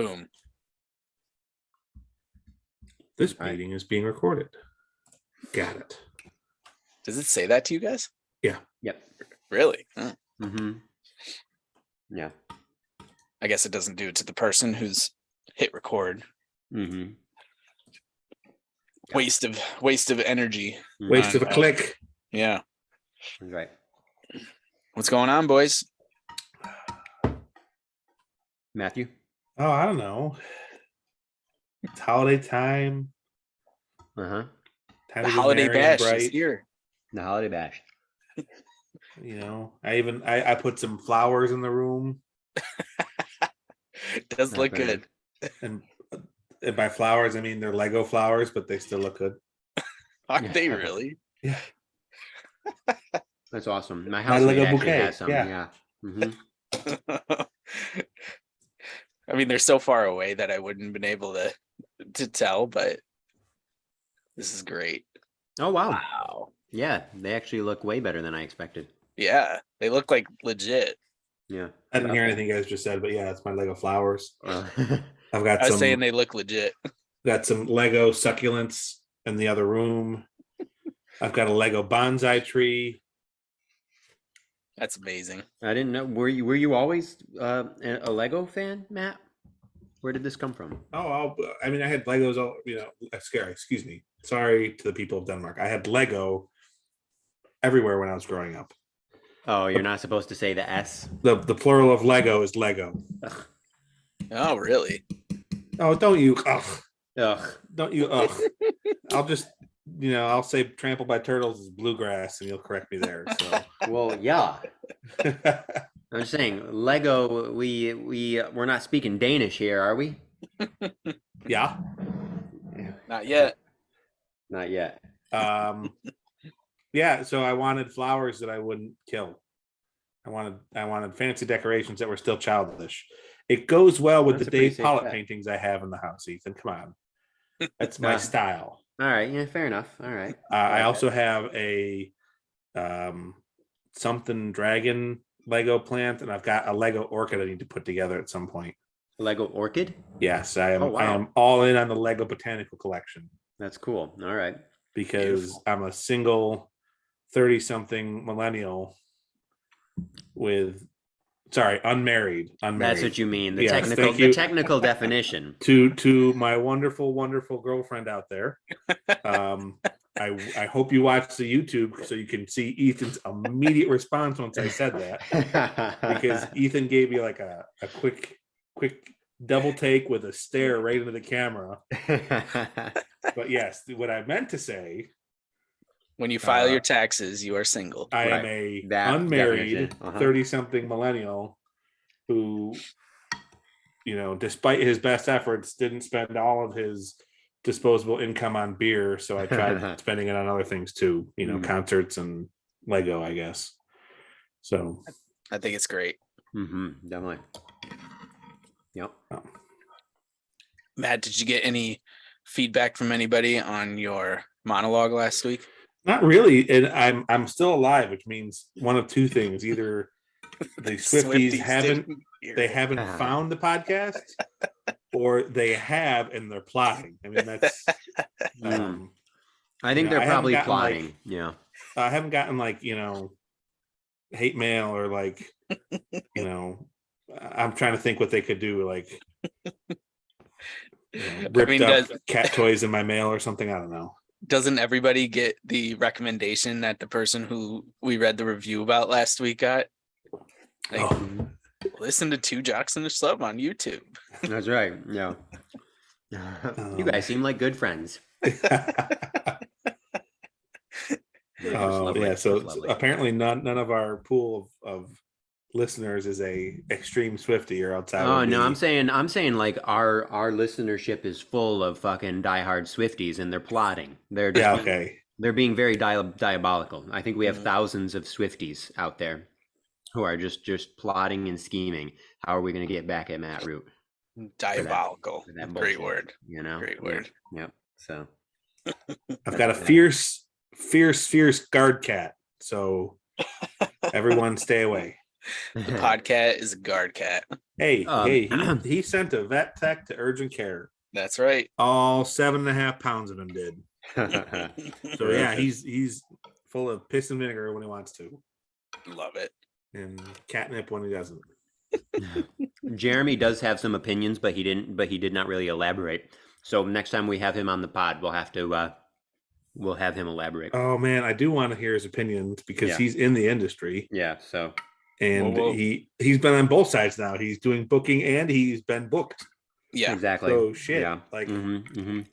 Boom. This meeting is being recorded. Got it. Does it say that to you guys? Yeah. Yep. Really? Huh. Mm-hmm. Yeah. I guess it doesn't do it to the person who's hit record. Mm-hmm. Waste of energy. Waste of a click. Yeah. That's right. What's going on, boys? Matthew? Oh, I don't know. It's holiday time. Uh-huh. Time The to be holiday merry and bash is bright. here. The holiday bash. You know, I put some flowers in the room. It does look good. And by flowers, I mean they're Lego flowers, but they still look good. Are they really? Yeah. That's awesome. My My house Lego actually bouquet. has some. Yeah. Mm-hmm. I mean, they're so far away that I wouldn't have been able to tell, but this is great. Oh, wow. Wow. Yeah, they actually look way better than I expected. Yeah, they look like legit. Yeah. I didn't hear anything you guys just said, but yeah, it's my Lego flowers. I've got I was saying they look legit. got some Lego succulents in the other room. I've got a Lego bonsai tree. That's amazing. I didn't know. Were you always a Lego fan, Matt? Where did this come from? Oh, I mean, I had Legos all, excuse me. Sorry to the people of Denmark. I had Lego everywhere when I was growing up. Oh, you're not supposed to say the S? The plural of Lego is Lego. Ugh. Oh, really? Oh, don't you? Ugh. Ugh. Don't you? Ugh. I'll just, I'll say trampled by turtles is bluegrass and you'll correct me there. So. Well, yeah. I'm just saying, Lego, we're not speaking Danish here, are we? Yeah. Not yet. Not yet. Yeah, so I wanted flowers that I wouldn't kill. I wanted fancy decorations that were still childish. It goes well with the Dave Pollitt paintings I have in the house, Ethan. Come on. That's my style. All right, yeah, fair enough. All right. I also have a something dragon Lego plant, and I've got a Lego orchid I need to put together at some point. Lego orchid? Yes, I am. Oh, wow. I am all in on the Lego botanical collection. That's cool. All right. Because Beautiful. I'm a single 30-something millennial unmarried. That's what you mean. The Yes, technical definition. To my wonderful, wonderful girlfriend out there. I hope you watch the YouTube so you can see Ethan's immediate response once I said that. Because Ethan gave me like a quick double take with a stare right into the camera. But yes, what I meant to say, when you file your taxes, you are single. I am a unmarried 30-something millennial who, despite his best efforts, didn't spend all of his disposable income on beer. So I tried spending it on other things too, concerts and Lego, I guess. So I think it's great. Mm-hmm, definitely. Yep. Matt, did you get any feedback from anybody on your monologue last week? Not really, and I'm still alive, which means one of two things: either the Swifties haven't found the podcast, or they have and they're plotting. I mean, that's. I think they're probably plotting. Yeah, I haven't gotten hate mail or I'm trying to think what they could do, ripped up cat toys in my mail or something. I don't know. Doesn't everybody get the recommendation that the person who we read the review about last week got? Listen to Two Jocks and a Slub on YouTube. That's right. Yeah. You guys seem like good friends. Yeah. So apparently none of our pool of listeners is a extreme Swiftie or outside. Oh no, I'm saying like our listenership is full of fucking diehard Swifties and they're plotting. They're just they're being very diabolical. I think we have thousands of Swifties out there who are just plotting and scheming. How are we going to get back at Matt Root? Diabolical. For that Great bullshit, word. Great word. Yep. So I've got a fierce guard cat. So everyone stay away. The podcat is a guard cat. Hey, he sent a vet tech to urgent care. That's right. All 7.5 pounds of him did. So yeah, he's full of piss and vinegar when he wants to. Love it. And catnip when he doesn't. Jeremy does have some opinions, but he did not really elaborate. So next time we have him on the pod, we'll have him elaborate. Oh man, I do want to hear his opinions because he's in the industry. Yeah, so and he's been on both sides now. He's doing booking and he's been booked. Yeah, exactly. So shit. Yeah. Like I'm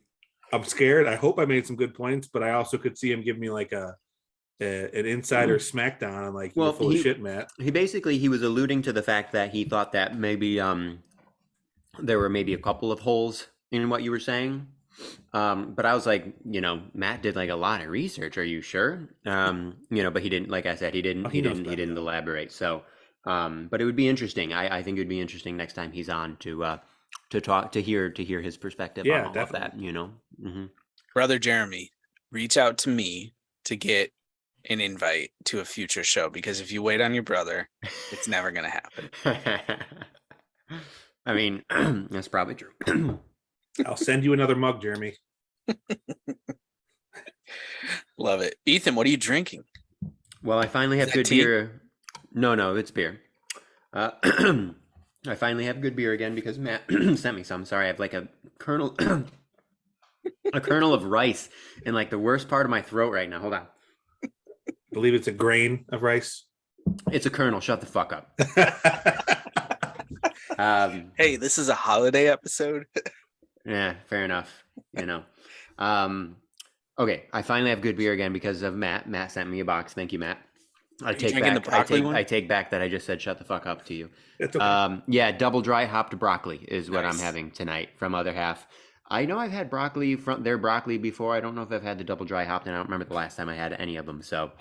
scared. I hope I made some good points, but I also could see him give me like an insider smackdown. I'm like, well, full of shit, Matt. He was alluding to the fact that he thought that maybe there were maybe a couple of holes in what you were saying. But I was like, Matt did like a lot of research. Are you sure? But he didn't, like I said, he didn't elaborate. So, but it would be interesting. I think it would be interesting next time he's on to hear his perspective on all definitely. Of that, Brother Jeremy, reach out to me to get an invite to a future show, because if you wait on your brother, it's never going to happen. I mean, that's probably true. I'll send you another mug, Jeremy. Love it. Ethan, what are you drinking? Well, I finally have good beer. No, it's beer. I finally have good beer again because Matt sent me some. Sorry, I have like a kernel of rice in like the worst part of my throat right now. Hold on. I believe it's a grain of rice. It's a kernel. Shut the fuck up. Hey, this is a holiday episode. Yeah, fair enough. Okay, I finally have good beer again because of Matt. Matt sent me a box. Thank you, Matt. I take back that I just said shut the fuck up to you. It's okay. Double dry hopped broccoli is what I'm having tonight from Other Half. I know I've had broccoli from their broccoli before. I don't know if I've had the double dry hopped, and I don't remember the last time I had any of them. So,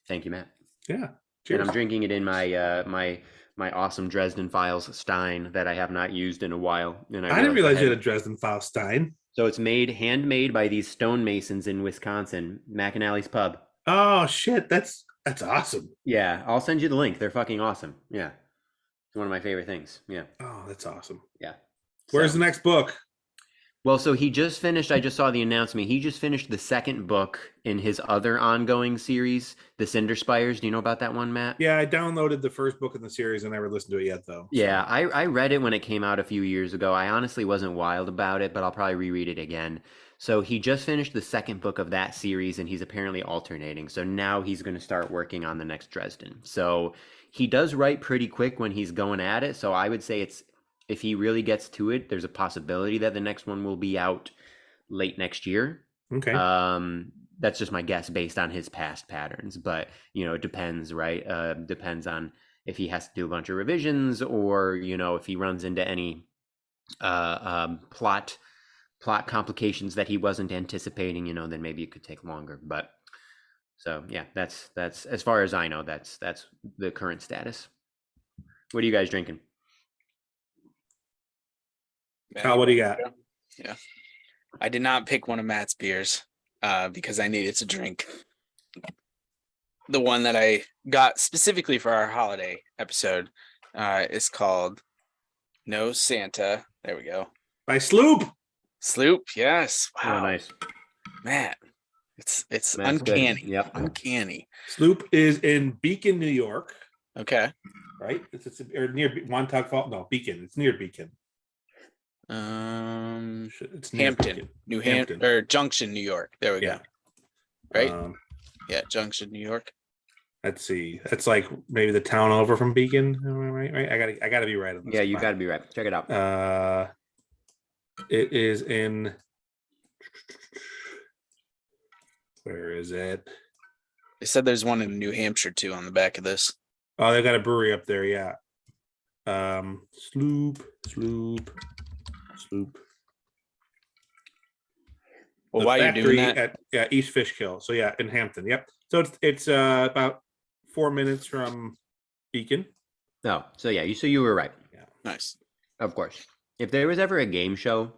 thank you, Matt. Yeah. Cheers. And I'm drinking it in my my awesome Dresden Files Stein that I have not used in a while. And I didn't realize you had a Dresden Files Stein. So it's handmade by these stonemasons in Wisconsin, McAnally's Pub. Oh shit, that's awesome. Yeah, I'll send you the link. They're fucking awesome. Yeah, it's one of my favorite things. Yeah. Oh, that's awesome. Yeah. Where's the next book? Well, so he just finished, I just saw the announcement, he just finished the second book in his other ongoing series, The Cinder Spires. Do you know about that one, Matt? Yeah, I downloaded the first book in the series and never listened to it yet, though. So. Yeah, I read it when it came out a few years ago. I honestly wasn't wild about it, but I'll probably reread it again. So he just finished the second book of that series, and he's apparently alternating. So now he's going to start working on the next Dresden. So he does write pretty quick when he's going at it. So I would say if he really gets to it, there's a possibility that the next one will be out late next year. Okay. That's just my guess based on his past patterns, but it depends, right? Depends on if he has to do a bunch of revisions or, if he runs into any plot complications that he wasn't anticipating, then maybe it could take longer. But so yeah, that's as far as I know, that's the current status. What are you guys drinking? Kyle, what do you got? Yeah. I did not pick one of Matt's beers because I needed to drink the one that I got specifically for our holiday episode. Is called No Santa. There we go. By Sloop. Sloop, yes. Wow. Oh, nice. Man, it's That's uncanny. good. Yep. Uncanny. Sloop is in Beacon, New York. Okay. Right? It's or near Montauk Falls. No, Beacon. It's near Beacon. It's Hampton, New Hampton, or Junction, New York. There we go. Right? Yeah, Junction, New York. Let's see. That's like maybe the town over from Beacon. Right? I gotta be right on this. Yeah, you gotta be right. Check it out. It is in. Where is it? They said there's one in New Hampshire too on the back of this. Oh, they got a brewery up there. Yeah. Sloop. Well, while you're doing that, at East Fishkill. So yeah, in Hampton. Yep. So it's about 4 minutes from Beacon. Oh, so yeah, you were right. Yeah. Nice. Of course. If there was ever a game show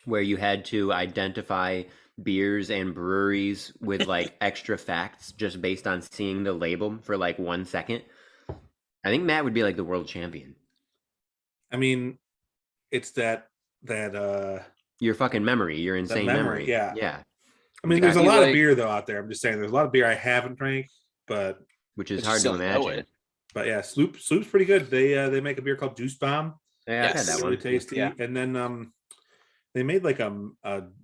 where you had to identify beers and breweries with like extra facts just based on seeing the label for like 1 second, I think Matt would be like the world champion. I mean, it's that your fucking memory, your insane memory. Yeah. Yeah. I mean, there's a lot of beer though out there. I'm just saying, there's a lot of beer I haven't drank, but which is hard to imagine. But yeah, Sloop's pretty good. They make a beer called Juice Bomb. Yeah, I've had that one. Really tasty. Yeah. And then they made like a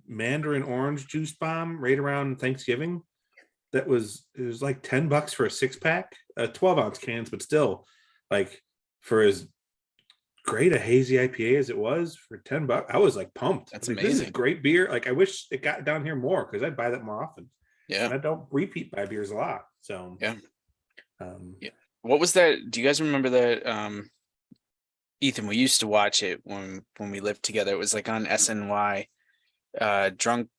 mandarin orange juice bomb right around Thanksgiving. It was like $10 for a 6-pack, 12-ounce cans, but still, like, for as great a hazy IPA as it was, for $10, I was like pumped. That's like, amazing. This is great beer. Like, I wish it got down here more because I'd buy that more often. Yeah, and I don't repeat buy beers a lot. So yeah. What was that? Do you guys remember that? Ethan, we used to watch it when we lived together. It was like on SNY, drunk.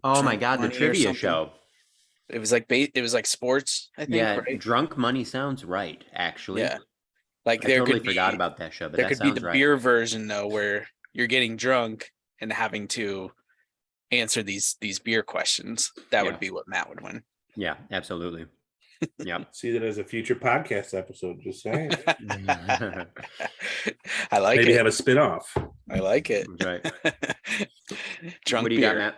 Oh my God, the trivia show. It was like sports, I think. Yeah, right? Drunk Money sounds right, actually. Yeah, like I totally forgot about that show, but there could be the beer version though, where you're getting drunk and having to answer these beer questions. That would be what Matt would win. Yeah, absolutely. Yeah. See that as a future podcast episode. Just saying. I like Maybe it. have a spin-off. I like it. Right. Drunk what do you beer. got, Matt?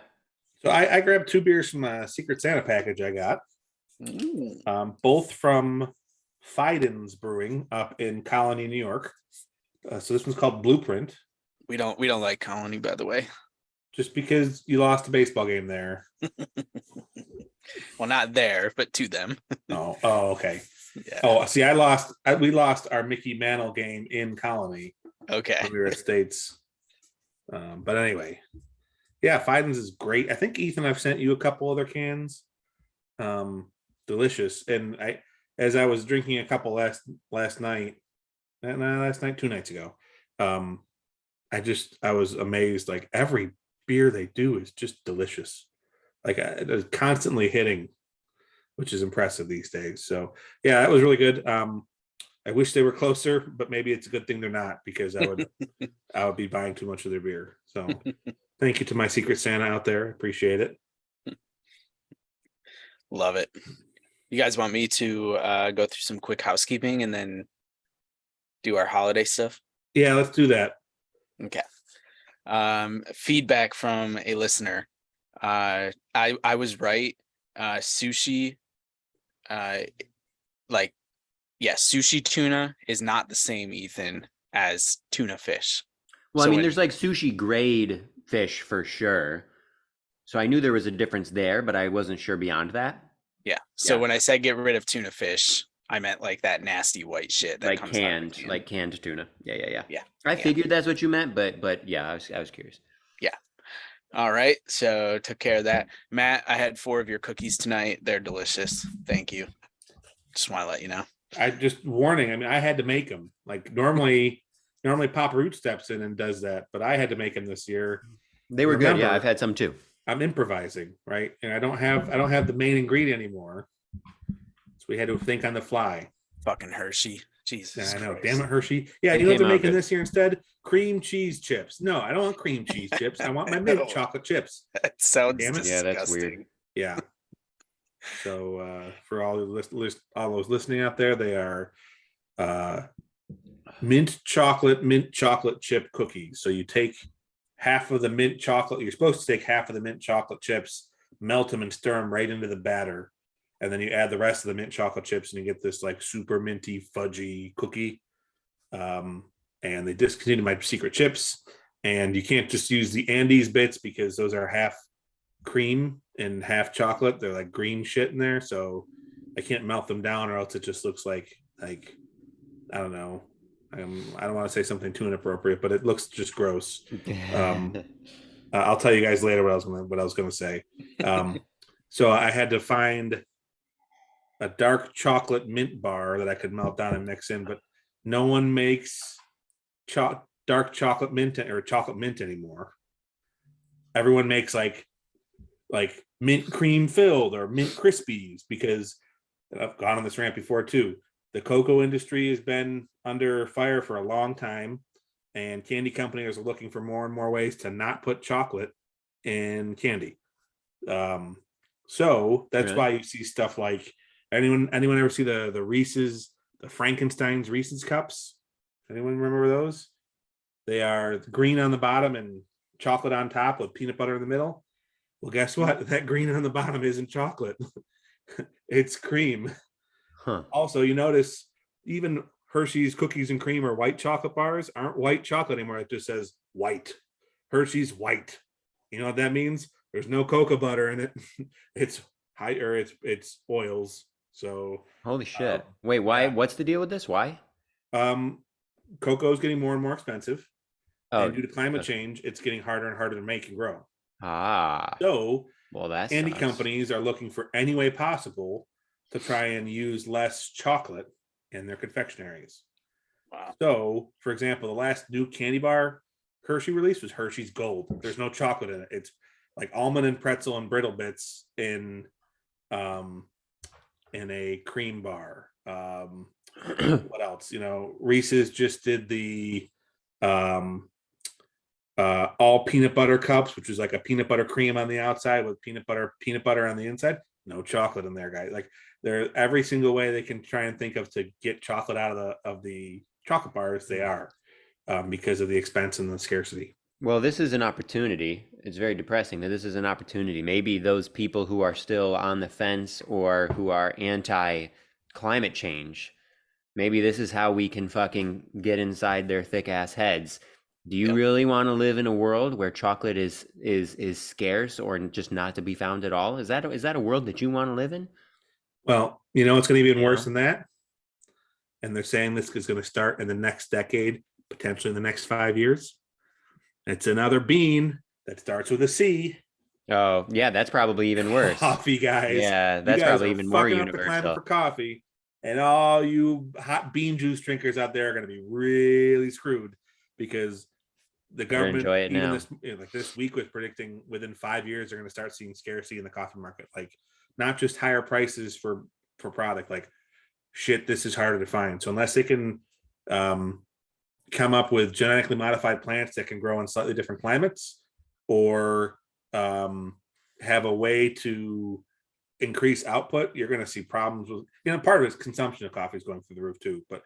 So I grabbed 2 beers from a Secret Santa package I got. Both from Fiden's Brewing up in Colony, New York. So this one's called Blueprint. We don't like Colony, by the way. Just because you lost a baseball game there. Well, not there, but to them. Oh, okay. Yeah. Oh, see, we lost our Mickey Mantle game in Colony. Okay. When we were at States. But anyway, yeah, Fiden's is great. I think, Ethan, I've sent you a couple other cans. Delicious. And as I was drinking a couple last night, 2 nights ago, I was amazed. Like, every beer they do is just delicious. Like, it's constantly hitting, which is impressive these days. So yeah, that was really good. I wish they were closer, but maybe it's a good thing they're not, because I would be buying too much of their beer. So thank you to my Secret Santa out there. Appreciate it. Love it. You guys want me to go through some quick housekeeping and then do our holiday stuff? Yeah, let's do that. Okay. Feedback from a listener. I was right. Sushi, sushi tuna is not the same, Ethan, as tuna fish. Well, so there's like sushi grade fish for sure. So I knew there was a difference there, but I wasn't sure beyond that. Yeah. So when I said get rid of tuna fish, I meant like that nasty white shit that comes canned, like canned tuna. Yeah. Yeah. I figured that's what you meant, but yeah, I was curious. Yeah. All right. So took care of that. Matt, I had 4 of your cookies tonight. They're delicious. Thank you. Just want to let you know. I just warning. I mean, I had to make them. Like, normally Papa Root steps in and does that, but I had to make them this year. They were good. Yeah, I've had some too. I'm improvising, right? And I don't have the main ingredient anymore. So we had to think on the fly. Fucking Hershey. Jesus. I know. Christ. Damn it, Hershey. Yeah, you know what they're making this year instead? Cream cheese chips. No, I don't want cream cheese chips. I want my mint chocolate chips. That sounds disgusting. Yeah, that's weird. Yeah. So for all those listening out there, they are mint chocolate chip cookies. So you take half of the mint chocolate. You're supposed to take half of the mint chocolate chips, melt them, and stir them right into the batter. And then you add the rest of the mint chocolate chips, and you get this like super minty, fudgy cookie. And they discontinued my secret chips. And you can't just use the Andes bits because those are half cream and half chocolate. They're like green shit in there. So I can't melt them down, or else it just looks like I don't know. I don't want to say something too inappropriate, but it looks just gross. I'll tell you guys later what I was going to say. So I had to find a dark chocolate mint bar that I could melt down and mix in, but no one makes dark chocolate mint or chocolate mint anymore. Everyone makes like mint cream filled or mint crispies, because I've gone on this rant before too. The cocoa industry has been under fire for a long time, and candy companies are looking for more and more ways to not put chocolate in candy. So that's why you see stuff like anyone ever see the Reese's the Frankenstein's Reese's Cups. Anyone remember those? They are green on the bottom and chocolate on top with peanut butter in the middle. Well, guess what? That green on the bottom isn't chocolate. It's cream. Huh. Also, you notice even Hershey's cookies and cream or white chocolate bars aren't white chocolate anymore. It just says white. Hershey's white. You know what that means? There's no cocoa butter in it. It's high, or it's oils. So Holy shit. Wait, why? yeah. What's the deal with this? Why? Cocoa is getting more and more expensive. Oh, and due to climate change, it's getting harder and harder to make and grow. So well, that candy sucks. companies are looking for any way possible to try and use less chocolate in their confectionaries. Wow. So, for example, the last new candy bar Hershey release was Hershey's Gold. There's no chocolate in it. It's like almond and pretzel and brittle bits in a cream bar. What else? Reese's just did the all peanut butter cups, which is like a peanut butter cream on the outside with peanut butter on the inside. No chocolate in there, guys. Like they're every single way they can try and think of to get chocolate out of the chocolate bars, they are, because of the expense and the scarcity. Well, this is an opportunity. It's very depressing that this is an opportunity. Maybe those people who are still on the fence or who are anti climate change, maybe this is how we can fucking get inside their thick ass heads. Do you really want to live in a world where chocolate is scarce or just not to be found at all? Is that a world that you want to live in? Well, it's going to be even worse than that. And they're saying this is going to start in the next decade, potentially in the next 5 years. It's another bean that starts with a C. Oh, yeah, that's probably even worse. Coffee, guys. Yeah, that's probably even more universal. The climate for coffee, and all you hot bean juice drinkers out there are going to be really screwed because the government, this week, was predicting within 5 years they're going to start seeing scarcity in the coffee market. Like, not just higher prices for product, like shit. This is harder to find. So unless they can come up with genetically modified plants that can grow in slightly different climates, or have a way to increase output, you're going to see problems with, part of it's consumption of coffee is going through the roof too, but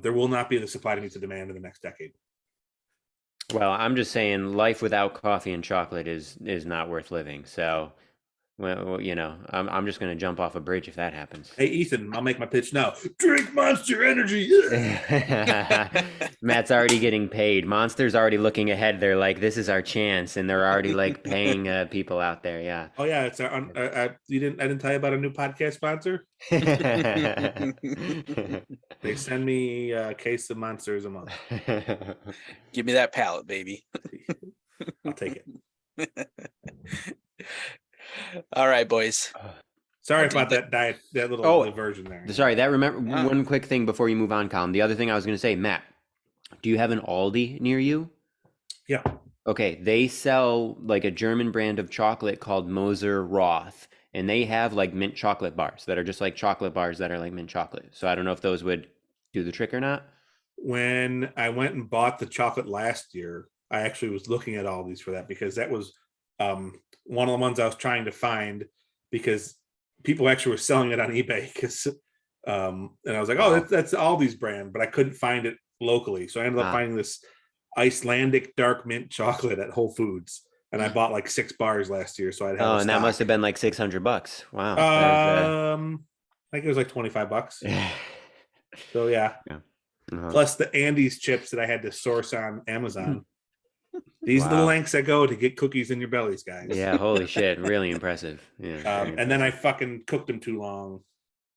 there will not be the supply to meet the demand in the next decade. Well, I'm just saying life without coffee and chocolate is not worth living. So, well, I'm just going to jump off a bridge if that happens. Hey, Ethan, I'll make my pitch now. Drink Monster Energy. Matt's already getting paid. Monster's already looking ahead. They're like, this is our chance. And they're already like paying people out there. Yeah. Oh yeah. It's I didn't tell you about a new podcast sponsor. They send me a case of Monsters a month. Give me that pallet, baby. I'll take it. All right, boys. Sorry about that little diversion there. Sorry, one quick thing before you move on, Colin. The other thing I was going to say, Matt, do you have an Aldi near you? Yeah. Okay, they sell like a German brand of chocolate called Moser Roth, and they have like mint chocolate bars that are just like chocolate bars that are like mint chocolate. So I don't know if those would do the trick or not. When I went and bought the chocolate last year, I actually was looking at Aldi's for that because that was one of the ones I was trying to find because people actually were selling it on eBay because and I was like, that's Aldi's brand, but I couldn't find it locally. So I ended up finding this Icelandic dark mint chocolate at Whole Foods. And I bought like 6 bars last year. So I'd have and that must have been like $600. Wow. I think it was like $25. So yeah. Uh-huh. Plus the Andes chips that I had to source on Amazon. These are the lengths I go to get cookies in your bellies, guys. Yeah, holy shit. Really impressive. Yeah. And then I fucking cooked them too long,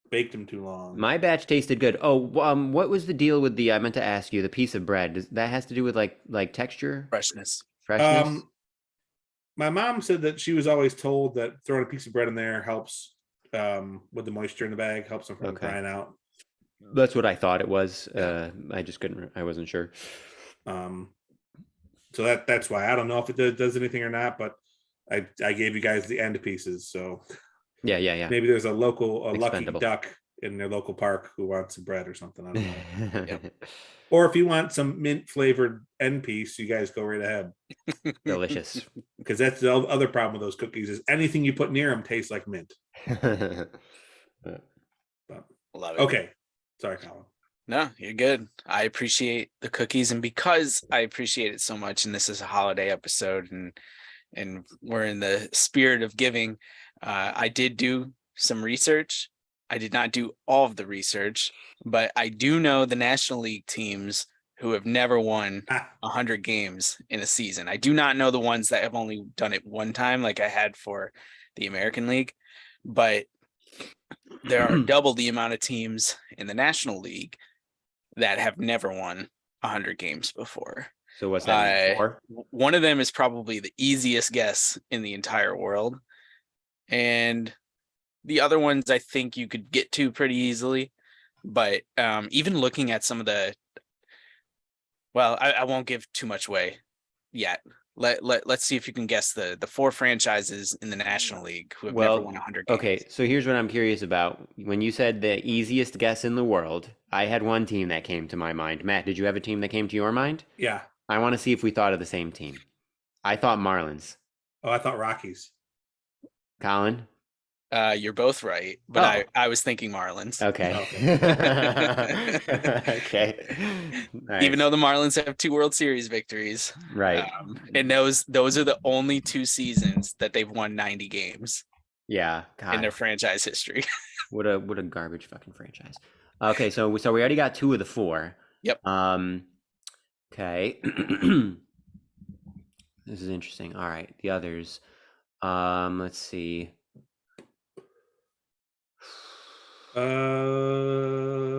baked them too long. My batch tasted good. Oh, what was the deal with I meant to ask you, the piece of bread? That has to do with like texture? Freshness. My mom said that she was always told that throwing a piece of bread in there helps with the moisture in the bag, helps them from drying out. That's what I thought it was. I wasn't sure. So that's why I don't know if it does anything or not, but I gave you guys the end pieces. So yeah. Maybe there's a lucky duck in their local park who wants some bread or something. I don't know. Yep. Or if you want some mint flavored end piece, you guys go right ahead. Delicious. Because that's the other problem with those cookies is anything you put near them tastes like mint. Love it. Okay. Sorry, Colin. No, you're good. I appreciate the cookies, and because I appreciate it so much, and this is a holiday episode, and we're in the spirit of giving, I did do some research. I did not do all of the research, but I do know the National League teams who have never won 100 games in a season. I do not know the ones that have only done it one time, like I had for the American League, but there are double the amount of teams in the National League that have never won 100 games before. So what's that mean? 4? One of them is probably the easiest guess in the entire world. And the other ones I think you could get to pretty easily. But even looking at some of the, well, I won't give too much away yet. Let's see if you can guess the 4 franchises in the National League who have never won 100 games. Okay, so here's what I'm curious about. When you said the easiest guess in the world, I had one team that came to my mind. Matt, did you have a team that came to your mind? Yeah. I want to see if we thought of the same team. I thought Marlins. Oh, I thought Rockies. Colin? You're both right, but I was thinking Marlins. Okay. Okay. Nice. Even though the Marlins have 2 World Series victories, right? And those are the only 2 seasons that they've won 90 games. Yeah, God. In their franchise history. What a garbage fucking franchise. Okay, so we already got 2 of the 4. Yep. Okay. This is interesting. All right, the others. Let's see.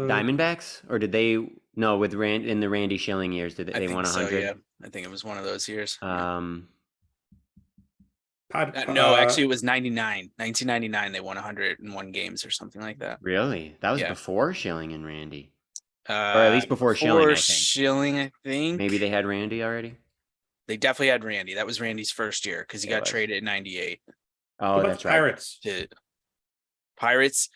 Diamondbacks, or did they? No, with in the Randy Schilling years, did they won 100? So, yeah, I think it was one of those years. No, actually, it was 99. 1999. They won 101 games or something like that. Really? That was before Schilling and Randy, or at least before Schilling. I think. Schilling, I think. Maybe they had Randy already. They definitely had Randy. That was Randy's first year because he got traded in 98. Oh, that's right. Pirates.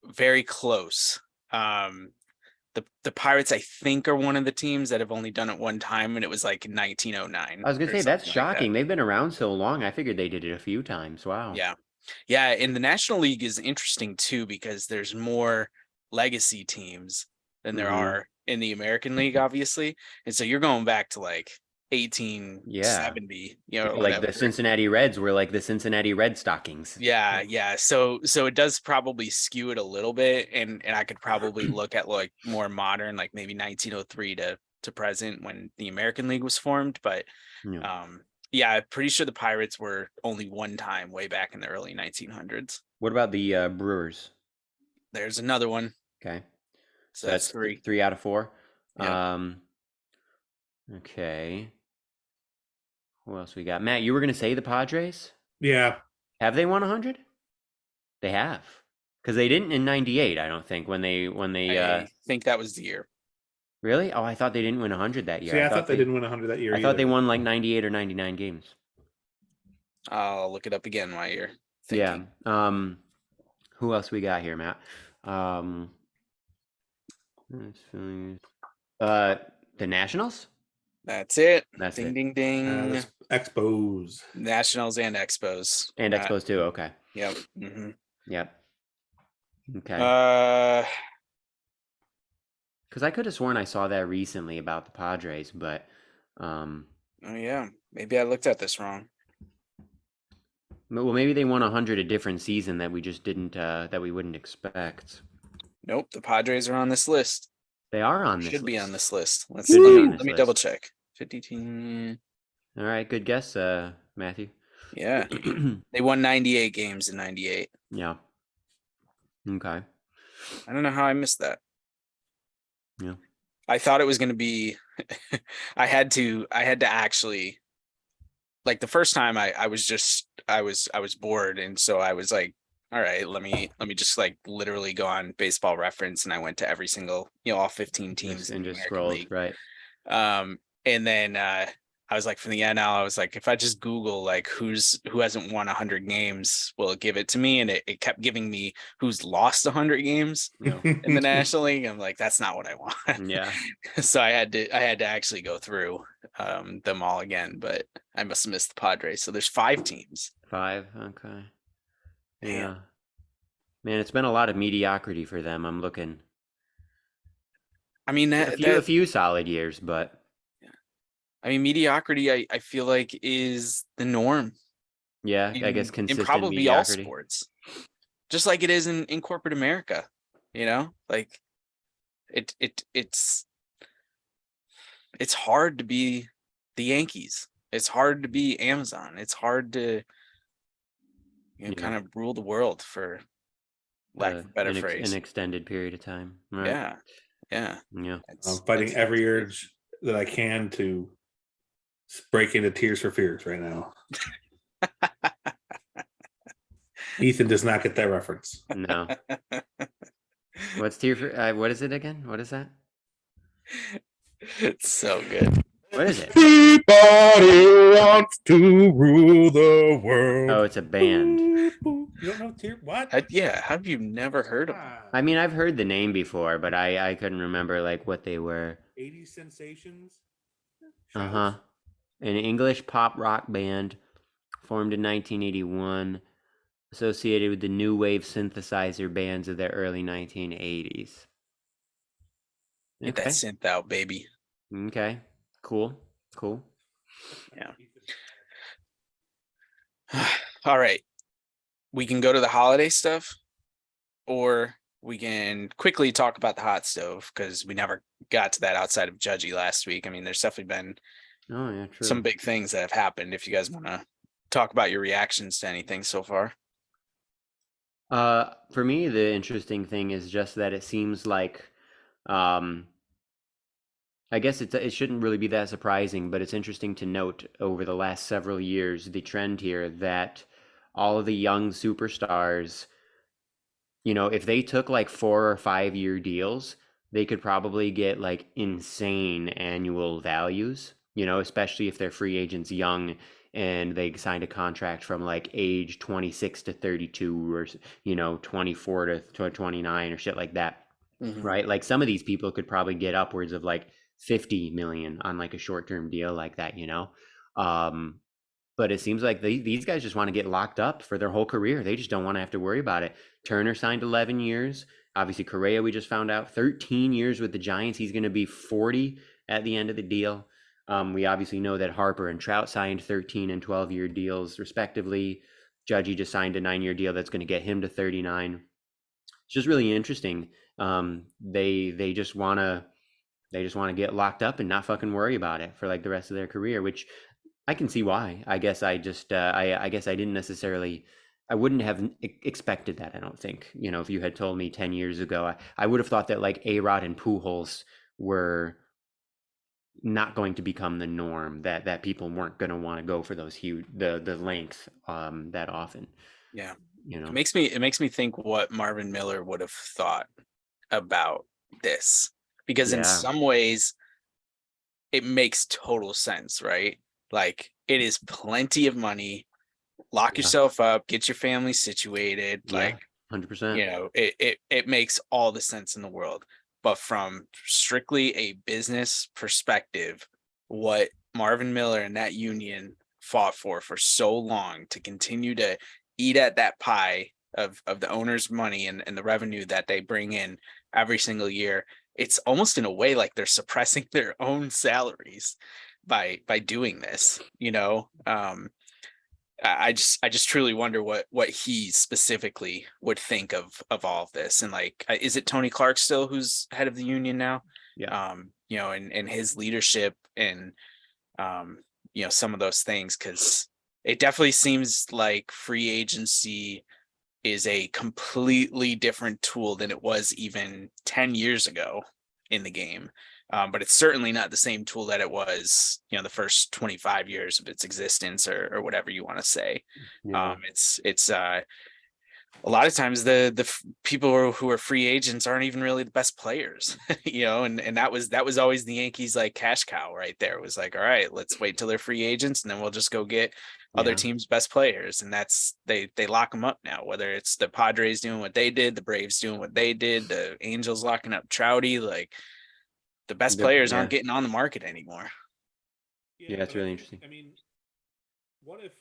Very close. The Pirates, I think, are one of the teams that have only done it one time, and it was like in 1909. I was gonna say that's shocking. They've been around so long. I figured they did it a few times. Wow. Yeah. And the National League is interesting too because there's more legacy teams than there are in the American League, obviously, and so you're going back to like 1870, like whatever. The Cincinnati Reds were like the Cincinnati Red Stockings. Yeah. So it does probably skew it a little bit, and I could probably look at like more modern, like maybe 1903 to present when the American League was formed. But I'm pretty sure the Pirates were only one time way back in the early 1900s. What about the Brewers? There's another one. Okay, so that's 3. 3 out of 4. Yep. Okay. Who else we got? Matt, you were going to say the Padres? Yeah. Have they won 100? They have. Because they didn't in 98, I don't think, when they I think that was the year. Really? Oh, I thought they didn't win 100 that year. See, I thought they didn't win 100 that year. I thought they won like 98 or 99 games. I'll look it up again while you're thinking. Yeah. Who else we got here, Matt? The Nationals? That's it. That's ding, it. Ding, ding. Expos. Nationals and Expos. And Expos too. Okay. Yep. Mm-hmm. Yep. Okay. Because I could have sworn I saw that recently about the Padres, but. Oh yeah, maybe I looked at this wrong. Well, maybe they won 100 a different season that we just didn't. That we wouldn't expect. Nope, the Padres are on this list. They are on this. Should be list. on this list. Let's see. Let me double check. 50 team. All right, good guess, Matthew. Yeah, they won 98 games in 98. Yeah. Okay. I don't know how I missed that. Yeah. I thought it was going to be. I had to actually. Like the first time, I was bored, and so I was like, all right, let me just like literally go on Baseball Reference, and I went to every single, all 15 teams and in just American scrolled, League. right? And then I was like, from the NL, I was like, if I just Google like who hasn't won 100 games, will it give it to me? And it kept giving me who's lost 100 games in the National League. I'm like, that's not what I want. Yeah. So I had to actually go through them all again, but I must have missed the Padres. So there's 5 teams. 5, okay. Yeah. Man, it's been a lot of mediocrity for them. I'm looking. I mean A few solid years, but I mean mediocrity I feel like is the norm yeah, I guess in consistent probably all mediocrity. sports. Just like it is in corporate America, you know? Like it's hard to be the Yankees. It's hard to be Amazon. It's hard to kind of rule the world, for lack of a better phrase. An extended period of time. Right. Yeah. Yeah. Yeah. I'm fighting every urge that I can to break into Tears for Fears right now. Ethan does not get that reference. No. What's Tear for? What is it again? What is that? It's so good. What is it? Everybody wants to rule the world. Oh, it's a band. You don't know Tear? What? Yeah. How have you never heard of them? I mean, I've heard the name before, but I couldn't remember like what they were. 80s sensations. An English pop rock band formed in 1981, associated with the new wave synthesizer bands of the early 1980s. Get that synth out, baby. Okay. Cool. Yeah. All right. We can go to the holiday stuff, or we can quickly talk about the hot stove, because we never got to that outside of Judgy last week. I mean, there's definitely been some big things that have happened. If you guys want to talk about your reactions to anything so far. For me, the interesting thing is just that it seems like, I guess it shouldn't really be that surprising, but it's interesting to note over the last several years, the trend here that all of the young superstars, if they took like 4 or 5 year deals, they could probably get like insane annual values, especially if they're free agents young and they signed a contract from like age 26 to 32 or 24 to 29 or shit like that. Mm-hmm. Right? Like some of these people could probably get upwards of like 50 million on like a short-term deal like that, but it seems like these guys just want to get locked up for their whole career. They just don't want to have to worry about it. Turner signed 11 years. Obviously, Correa, we just found out, 13 years with the Giants. He's going to be 40 at the end of the deal. We obviously know that Harper and Trout signed 13 and 12-year deals, respectively. Judgy just signed a 9-year deal that's going to get him to 39. It's just really interesting. They just want to get locked up and not fucking worry about it for like the rest of their career, which I can see why. I guess I just I guess I didn't necessarily, I wouldn't have expected that. I don't think, if you had told me 10 years ago, I would have thought that like A-Rod and Pujols were not going to become the norm, that people weren't going to want to go for those huge the length that often. Yeah. It makes me think what Marvin Miller would have thought about this, because in some ways it makes total sense, right? Like, it is plenty of money. Lock yourself up, get your family situated. Like, 100%. It makes all the sense in the world. But from strictly a business perspective, what Marvin Miller and that union fought for so long to continue to eat at that pie of the owner's money and the revenue that they bring in every single year, it's almost in a way like they're suppressing their own salaries by doing this. I just truly wonder what he specifically would think of all of this. And like, is it Tony Clark still who's head of the union now? Yeah. And his leadership and some of those things, because it definitely seems like free agency is a completely different tool than it was even 10 years ago in the game. But it's certainly not the same tool that it was, the first 25 years of its existence, or whatever you want to say. Yeah. It's a lot of times the people who are free agents aren't even really the best players, and that was always the Yankees like cash cow right there. It was like, all right, let's wait till they're free agents and then we'll just go get other teams' best players. And that's they lock them up now, whether it's the Padres doing what they did, the Braves doing what they did, the Angels locking up Trouty. Like, the best players aren't getting on the market anymore. Yeah, it's really interesting. I mean, what if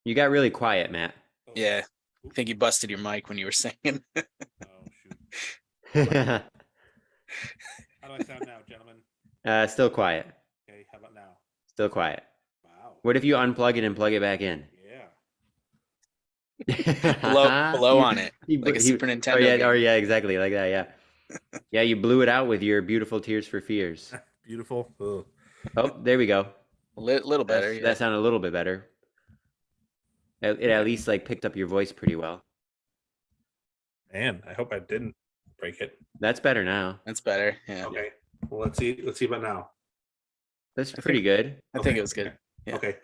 you got really quiet, Matt? Yeah, I think you busted your mic when you were singing. Oh shoot! How do I sound now, gentlemen? Still quiet. Okay, how about now? Still quiet. Wow. What if you unplug it and plug it back in? Yeah. blow on it like a Super Oh Nintendo yeah, game. or yeah, exactly like that. Yeah, yeah. You blew it out with your beautiful Tears for Fears. Beautiful. Ugh. Oh, there we go. Little better. Yeah. That sounded a little bit better. It at least like picked up your voice pretty well. Man, I hope I didn't break it. That's better now. That's better. Yeah. Okay. Well, let's see. Let's see about now. That's pretty good. I think it was good. Yeah. Okay.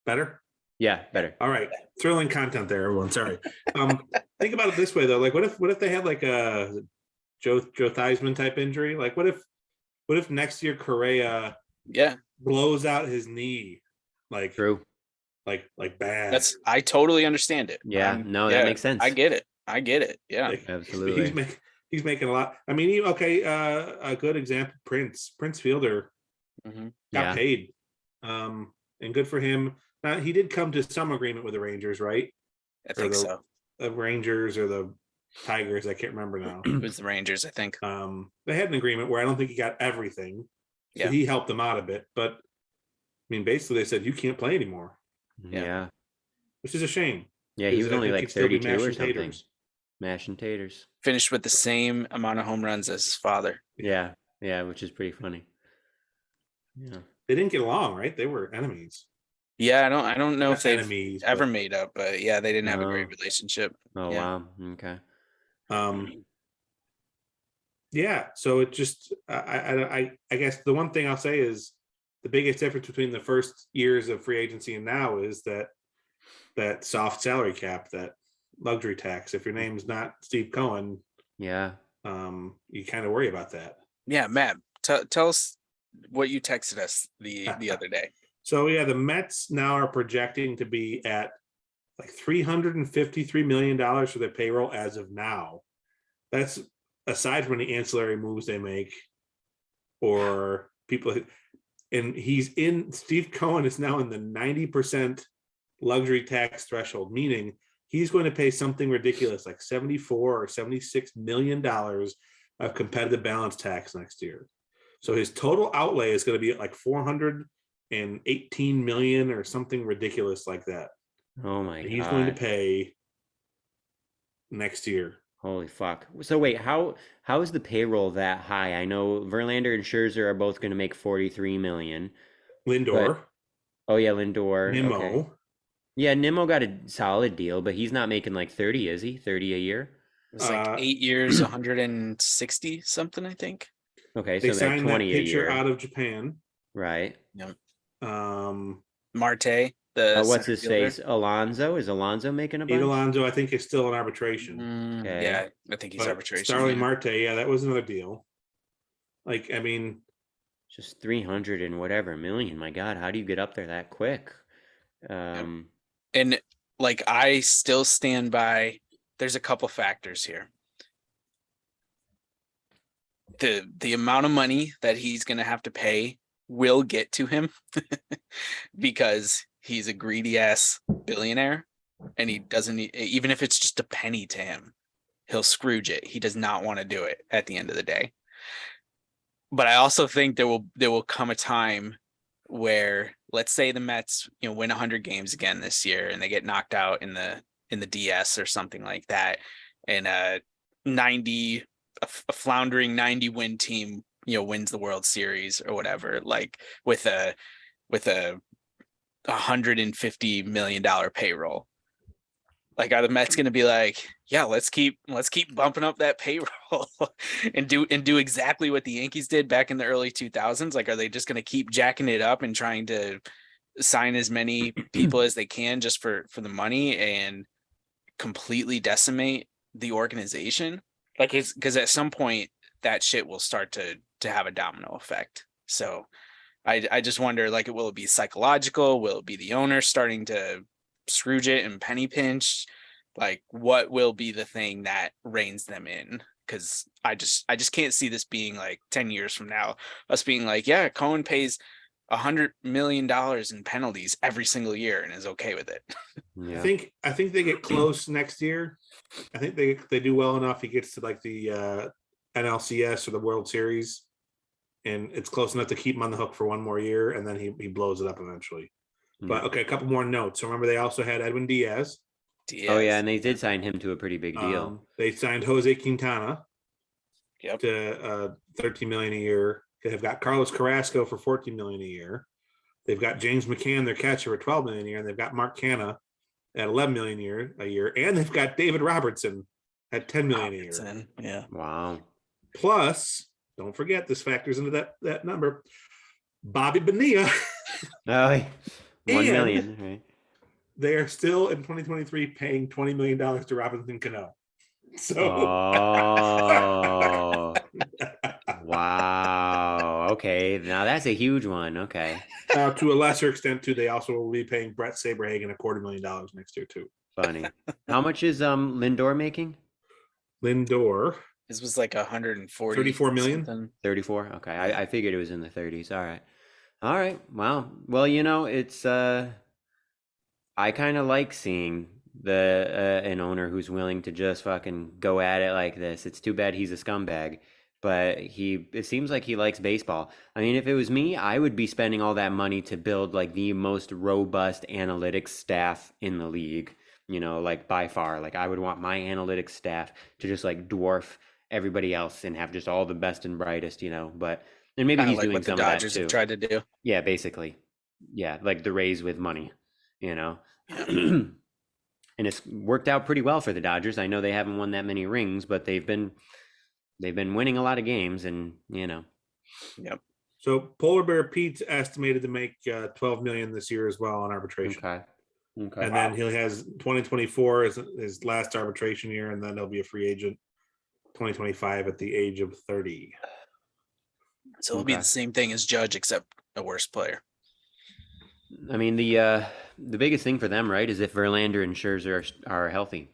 Better? Yeah, better. All right. Thrilling content there, everyone. Sorry. Think about it this way though. Like what if they had like a Joe Theismann type injury? Like what if next year Correa blows out his knee? Like True. Like bad. I totally understand it. Yeah, that makes sense. I get it. Yeah. Like, absolutely. He's making a lot. I mean, a good example, Prince Fielder got paid. And good for him. Now he did come to some agreement with the Rangers, right? I think so. The Rangers or the Tigers, I can't remember now. It was the Rangers, I think. They had an agreement where I don't think he got everything. So he helped them out a bit. But I mean, basically they said you can't play anymore. Yeah. Which is a shame. Yeah, he was only like 32 or something. Mash and taters. Finished with the same amount of home runs as his father. Yeah, which is pretty funny. Yeah. They didn't get along, right? They were enemies. Yeah, I don't know if they've enemies, ever made up, but yeah, they didn't have a great relationship. Oh wow. Okay. Yeah, so it just I guess the one thing I'll say is the biggest difference between the first years of free agency and now is that soft salary cap, that luxury tax. If your name's not Steve Cohen, you kind of worry about that. Yeah, Matt, tell us what you texted us the other day. So yeah, the Mets now are projecting to be at like $353 million for their payroll as of now. That's aside from the ancillary moves they make or people. And Steve Cohen is now in the 90% luxury tax threshold, meaning he's going to pay something ridiculous like $74 or $76 million of competitive balance tax next year. So his total outlay is going to be at like $418 million or something ridiculous like that. Oh my God. He's going to pay next year. Holy fuck. So wait, how is the payroll that high? I know Verlander and Scherzer are both going to make 43 million. Lindor. Lindor. Nimmo. Okay. Yeah, Nimmo got a solid deal, but he's not making like 30, is he? 30 a year? It's like 8 years, 160 something, I think. Okay, so they're 20 that pitcher a year. Out of Japan. Right. Yep. what's Marte. his face? Alonso? Is Alonso making a bunch? Alonso, I think, is still in arbitration. Okay. Yeah, I think he's arbitration. Starling Marte, that was another deal. Like, I mean, just 300 and whatever million. My God, how do you get up there that quick? And like, I still stand by. There's a couple factors here. The amount of money that he's going to have to pay will get to him because he's a greedy ass billionaire and he doesn't even if it's just a penny to him, he'll Scrooge it. He does not want to do it at the end of the day. But I also think there will come a time where, let's say the Mets, win 100 games again this year and they get knocked out in the DS or something like that, and a floundering 90 win team wins the World Series or whatever, like with a $150 million payroll. Like, are the Mets going to be like, yeah, let's keep bumping up that payroll and do exactly what the Yankees did back in the early 2000s? Like, are they just going to keep jacking it up and trying to sign as many people as they can just for the money and completely decimate the organization? Like, it's because at some point that shit will start to have a domino effect. So I just wonder, like, will it be psychological? Will it be the owner starting to Scrooge it and penny pinch? Like, what will be the thing that reins them in? Because I just can't see this being like 10 years from now, us being like, yeah, Cohen pays $100 million in penalties every single year and is okay with it. Yeah. I think they get close next year. I think they do well enough. He gets to like the NLCS or the World Series, and it's close enough to keep him on the hook for one more year, and then he blows it up eventually. But okay, a couple more notes. So remember, they also had Edwin Diaz. Oh yeah, and they did sign him to a pretty big deal. They signed Jose Quintana. Yep. To $13 million a year. They've got Carlos Carrasco for $14 million a year. They've got James McCann, their catcher, for $12 million a year, and they've got Mark Canha at $11 million a year, and they've got David Robertson at $10 million a year. Yeah. Wow. Plus, don't forget, this factors into that number. Bobby Bonilla. $1 million. Right. They are still in 2023 paying $20 million to Robinson Cano. So. Oh. Wow. Okay. Now that's a huge one. Okay. To a lesser extent, too, they also will be paying Brett Saberhagen $250,000 next year, too. Funny. How much is Lindor making? Lindor. This was like 140. 34 million? Something. 34. Okay. I figured it was in the 30s. All right. All right. Wow. Well, it's I kind of like seeing an owner who's willing to just fucking go at it like this. It's too bad he's a scumbag, but it seems like he likes baseball. I mean, if it was me, I would be spending all that money to build like the most robust analytics staff in the league, like by far. Like I would want my analytics staff to just like dwarf everybody else and have just all the best and brightest, but and maybe he's doing some of that too. Have tried to do. Yeah, basically. Yeah, like the Rays with money, Yeah. And it's worked out pretty well for the Dodgers. I know they haven't won that many rings, but they've been winning a lot of games, and Yep. So Polar Bear Pete's estimated to make $12 million this year as well on arbitration. Okay. And then he has 2024 as his last arbitration year, and then he'll be a free agent 2025 at the age of 30. So it'll be the same thing as Judge, except a worse player. I mean, the biggest thing for them, right, is if Verlander and Scherzer are healthy,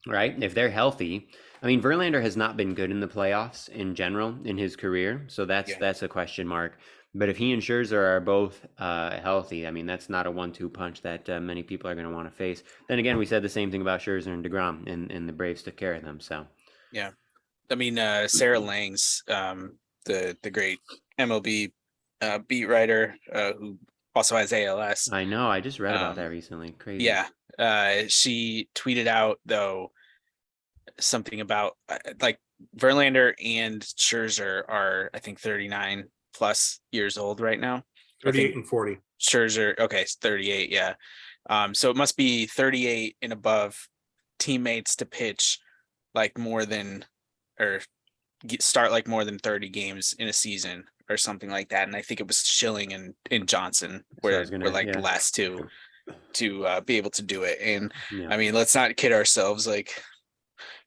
right? If they're healthy, I mean, Verlander has not been good in the playoffs in general in his career, so that's a question mark. But if he and Scherzer are both healthy, I mean, that's not a 1-2 punch that many people are going to want to face. Then again, we said the same thing about Scherzer and DeGrom, and the Braves took care of them. So yeah, I mean, Sarah Langs, the great MLB beat writer who also has ALS. I know. I just read about that recently. Crazy. Yeah. She tweeted out, though, something about like Verlander and Scherzer are, I think, 39 plus years old right now. 38 and 40. Scherzer, okay, it's 38. Yeah. So it must be 38 and above teammates to pitch like more than start like more than 30 games in a season or something like that. And I think it was Schilling and Johnson were like the last two to be able to do it. And I mean, let's not kid ourselves. Like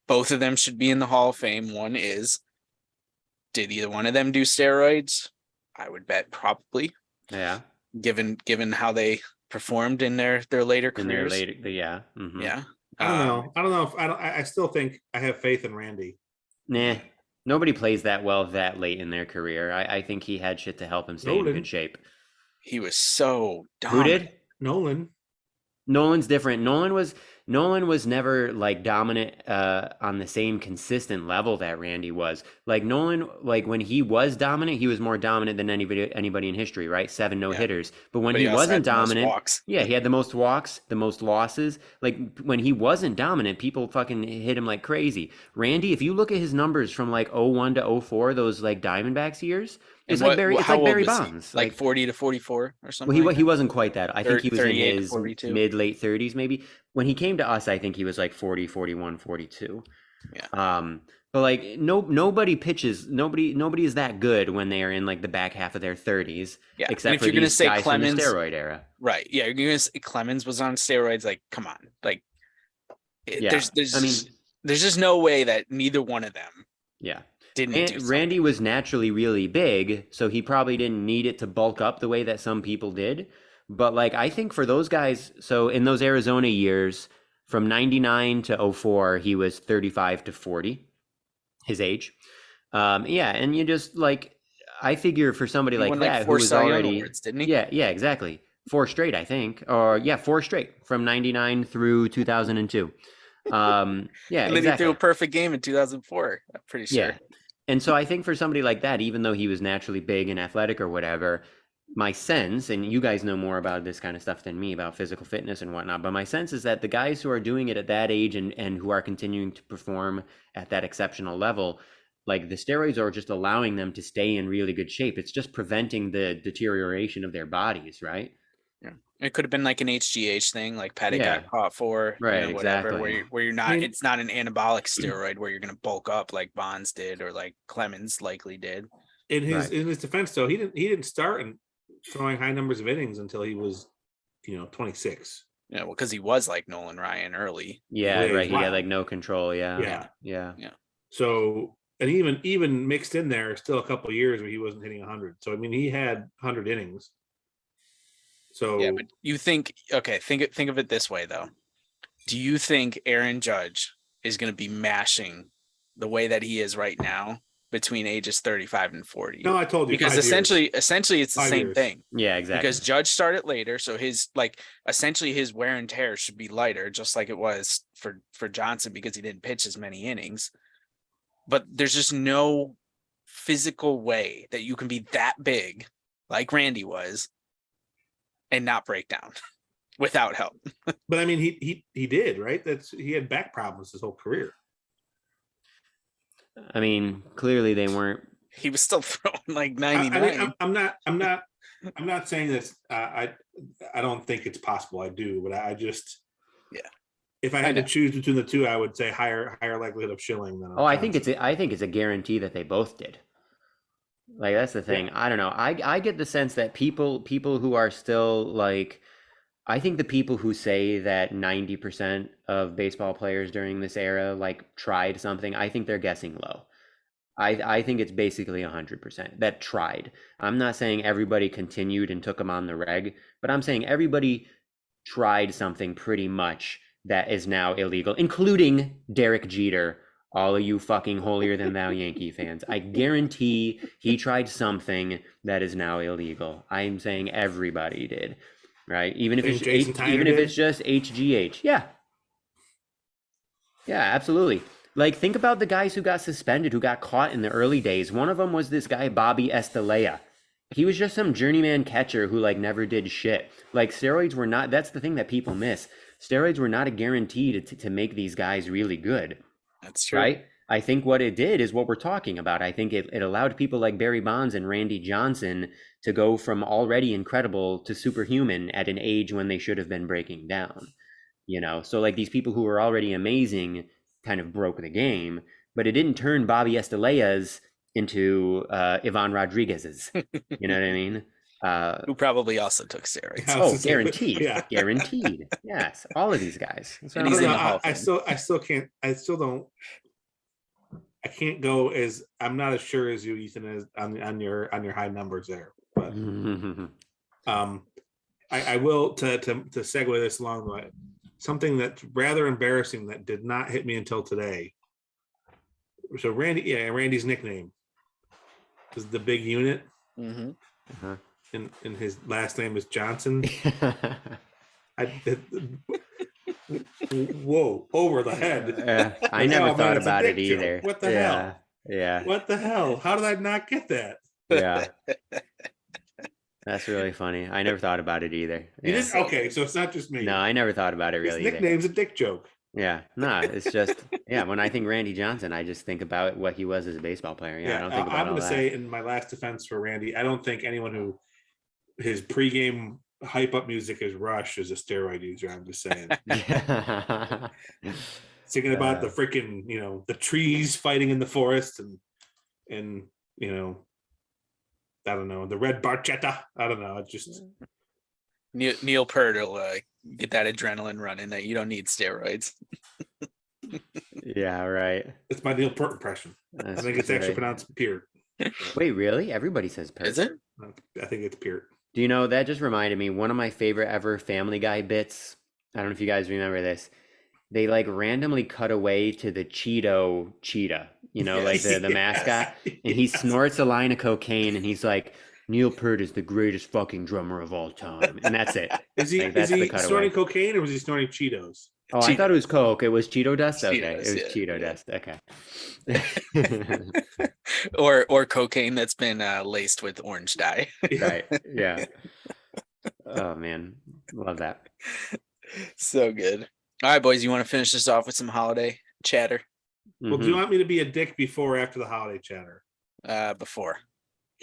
both of them should be in the Hall of Fame. One is, did either one of them do steroids? I would bet probably. Yeah. Given how they performed in their later careers. Yeah. Mm-hmm. Yeah. I don't know. I still think I have faith in Randy. Nah. Nobody plays that well that late in their career. I think he had shit to help him stay in good shape. He was so dumb. Who did? Nolan's different. Nolan was never like dominant on the same consistent level that Randy was. Like Nolan, like when he was dominant, he was more dominant than anybody in history, right? 7 no-hitters. But when he wasn't dominant, he had the most walks, the most losses. Like when he wasn't dominant, people fucking hit him like crazy. Randy, if you look at his numbers from like 01 to 04, those like Diamondbacks years, it's like Barry Bonds, like 40 to 44 or something. Well, he wasn't quite that. I think he was in his 42. mid-late 30s, maybe. When he came to us, I think he was like 40, 41, 42. Yeah. But like nobody pitches, nobody is that good when they are in like the back half of their 30s. Yeah. Except for these guys Clemens, from the steroid era. Right. Yeah. You're gonna say Clemens was on steroids. Like, come on. Like, there's just no way that neither one of them. Yeah. Randy was naturally really big, so he probably didn't need it to bulk up the way that some people did. But like I think for those guys, so in those Arizona years, from 99 to 04, he was 35 to 40, his age. And you just like I figure for somebody like that who was already awards, didn't he? Yeah, exactly. 4 straight, I think. Or 4 straight from 99 through 2002. And then he threw a perfect game in 2004. I'm pretty sure. And so I think for somebody like that, even though he was naturally big and athletic or whatever, my sense, and you guys know more about this kind of stuff than me about physical fitness and whatnot, but my sense is that the guys who are doing it at that age and who are continuing to perform at that exceptional level, like the steroids are just allowing them to stay in really good shape. It's just preventing the deterioration of their bodies, right? Yeah. It could have been like an HGH thing, like Pettit Yeah. got caught for, Right, whatever, exactly. where you're not, I mean- it's not an anabolic steroid where you're going to bulk up like Bonds did or like Clemens likely did. In his Right. in his defense, though, he didn't start in throwing high numbers of innings until he was, 26. Yeah, well, because he was like Nolan Ryan early. Yeah, Yeah, right. He wow. had like no control. Yeah. Yeah. So, and even mixed in there, still a couple of years where he wasn't hitting 100. So I mean, he had 100 innings. So Yeah, but you think, okay, think of it this way though. Do you think Aaron Judge is going to be mashing the way that he is right now between ages 35 and 40? no, I told you Because 5 years. essentially it's the 5 same years. thing. Yeah, exactly. Because Judge started later, so his essentially his wear and tear should be lighter, just like it was for Johnson because he didn't pitch as many innings. But there's just no physical way that you can be that big, like Randy was, and not break down without help. But I mean, he did, right? He had back problems his whole career. I mean, clearly they weren't. He was still throwing like 99. I'm not saying this. I don't think it's possible. I do, but I just If I had to choose between the two, I would say higher likelihood of Schilling than. I think it's a guarantee that they both did. Like that's the thing. I don't know. I get the sense that people who are still like, I think the people who say that 90% of baseball players during this era like tried something, I think they're guessing low. I think it's basically 100% that tried. I'm not saying everybody continued and took them on the reg, but I'm saying everybody tried something pretty much that is now illegal, including Derek Jeter. All of you fucking holier than thou Yankee fans. I guarantee he tried something that is now illegal. I'm saying everybody did, right? Even if it's just HGH. Yeah, absolutely. Like, think about the guys who got suspended, who got caught in the early days. One of them was this guy, Bobby Estelea. He was just some journeyman catcher who like never did shit. Like steroids were not, that's the thing that people miss. Steroids were not a guarantee to make these guys really good. That's true. Right? I think what it did is what we're talking about. I think it allowed people like Barry Bonds and Randy Johnson to go from already incredible to superhuman at an age when they should have been breaking down. So like these people who were already amazing kind of broke the game, but it didn't turn Bobby Estelea's into Ivan Rodriguez's. You know what I mean? Who probably also took steroids. Oh, guaranteed. Yeah. Guaranteed. Yes. All of these guys. And he's in the Hall of I Fame. still can't. I can't go as I'm not as sure as you, Ethan, as on your high numbers there. But I will to segue this along the way. Something that's rather embarrassing that did not hit me until today. So Randy's nickname is the Big Unit. Mm-hmm. Uh-huh. And his last name is Johnson. Whoa, over the head. I never thought about it either. Joke. What the hell? Yeah. What the hell? How did I not get that? Yeah. That's really funny. I never thought about it either. You didn't? Okay, so it's not just me. No, I never thought about it His really nickname's either. a dick joke. Yeah. No, it's just, when I think Randy Johnson, I just think about what he was as a baseball player. I don't think about I'm all going to that. say in my last defense for Randy, I don't think anyone who his pregame hype up music is Rush is a steroid user. I'm just saying. Thinking about the freaking, the trees fighting in the forest and I don't know, the red barchetta. I don't know. It just Neil Peart will get that adrenaline running that you don't need steroids. Yeah, right. It's my Neil Peart impression. I think it's actually pronounced Peart. Wait, really? Everybody says Peart. Is it? I think it's Peart. Do you know, that just reminded me, one of my favorite ever Family Guy bits. I don't know if you guys remember this. They like randomly cut away to the Cheeto cheetah, like the mascot, and he snorts a line of cocaine and he's like, Neil Peart is the greatest fucking drummer of all time. And that's it. Is he Like, that's the cutaway. snorting cocaine or was he snorting Cheetos? Oh, I thought it was Coke. It was Cheeto dust. Okay, Cheetos, it was yeah, Cheeto yeah. dust. Okay. or cocaine that's been laced with orange dye. Right. Yeah. Oh man, love that. So good. All right, boys, you want to finish this off with some holiday chatter? Well, do you want me to be a dick before or after the holiday chatter? Before.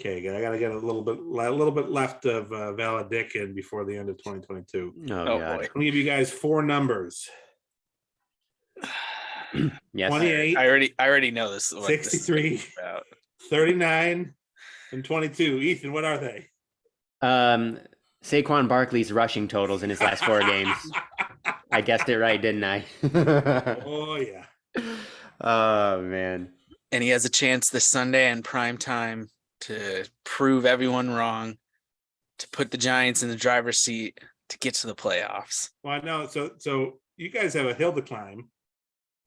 Okay, good. I gotta get a little bit left of valid dick in before the end of 2022. Oh Oh God. boy. I'm gonna give you guys 4 numbers. Yes. 28, I already know this. What 63, this is about. 39, and 22. Ethan, what are they? Saquon Barkley's rushing totals in his last 4 games. I guessed it right, didn't I? Oh yeah. Oh man. And he has a chance this Sunday in prime time to prove everyone wrong, to put the Giants in the driver's seat to get to the playoffs. Well, no. So you guys have a hill to climb.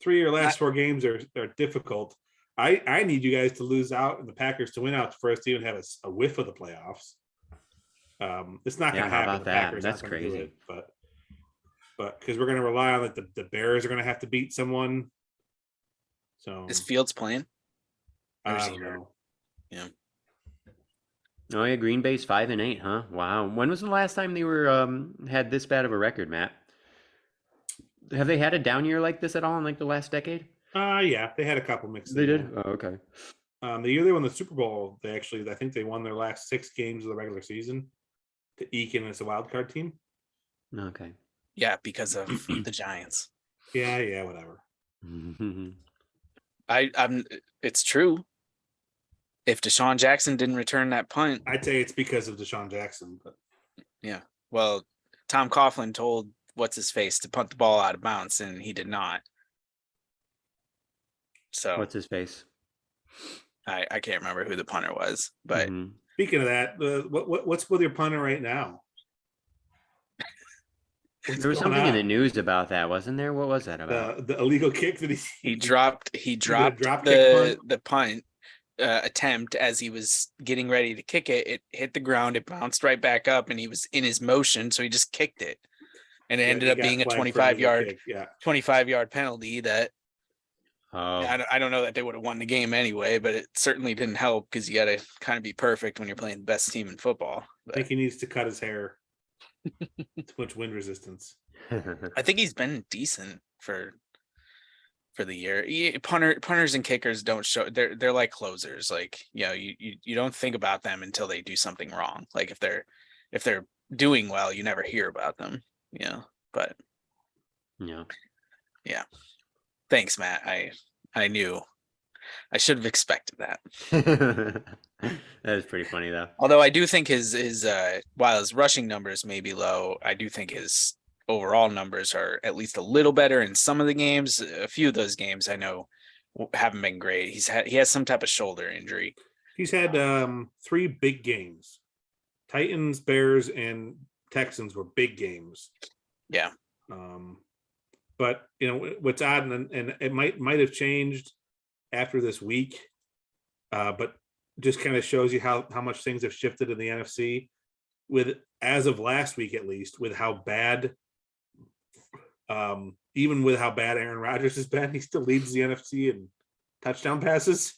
3 of your last 4 games are difficult. I need you guys to lose out and the Packers to win out for us to even have a whiff of the playoffs. It's not going to happen. How about the that? Packers That's not gonna do crazy. it, but because we're going to rely on the Bears are going to have to beat someone. So Is Fields playing? I don't know. Yeah. Oh yeah, Green Bay's 5-8, huh? Wow. When was the last time they were had this bad of a record, Matt? Have they had a down year like this at all in like the last decade? Yeah, they had a couple mixed. They did. Oh, okay. The year they won the Super Bowl, I think they won their last 6 games of the regular season to eke in as a wild card team. Okay. Yeah, because of the Giants. Yeah, whatever. I'm. It's true. If Deshaun Jackson didn't return that punt, I'd say it's because of Deshaun Jackson. But yeah. Well, Tom Coughlin told what's his face to punt the ball out of bounds, and he did not. So What's his face? I can't remember who the punter was, but speaking of that, what's with your punter right now? There was something in the news about that, wasn't there? What was that about? The illegal kick that he dropped the punt attempt as he was getting ready to kick it. It hit the ground, it bounced right back up, and he was in his motion, so he just kicked it. And it ended up being a 25-yard penalty that I don't know that they would have won the game anyway, but it certainly didn't help because you got to kind of be perfect when you're playing the best team in football. But I think he needs to cut his hair. Too much wind resistance. I think he's been decent for the year. Punters and kickers don't show. They're like closers. Like, you don't think about them until they do something wrong. Like if they're doing well, you never hear about them. But yeah. Thanks, Matt. I knew I should have expected that. That was pretty funny though. Although I do think his while his rushing numbers may be low, I do think his overall numbers are at least a little better in some of the games. A few of those games I know haven't been great. He has some type of shoulder injury. He's had 3 big games. Titans, Bears, and Texans were big games. Yeah. But what's odd, and it might have changed after this week, but just kind of shows you how much things have shifted in the NFC. With as of last week, at least, with how bad, even with how bad Aaron Rodgers has been, he still leads the NFC in touchdown passes.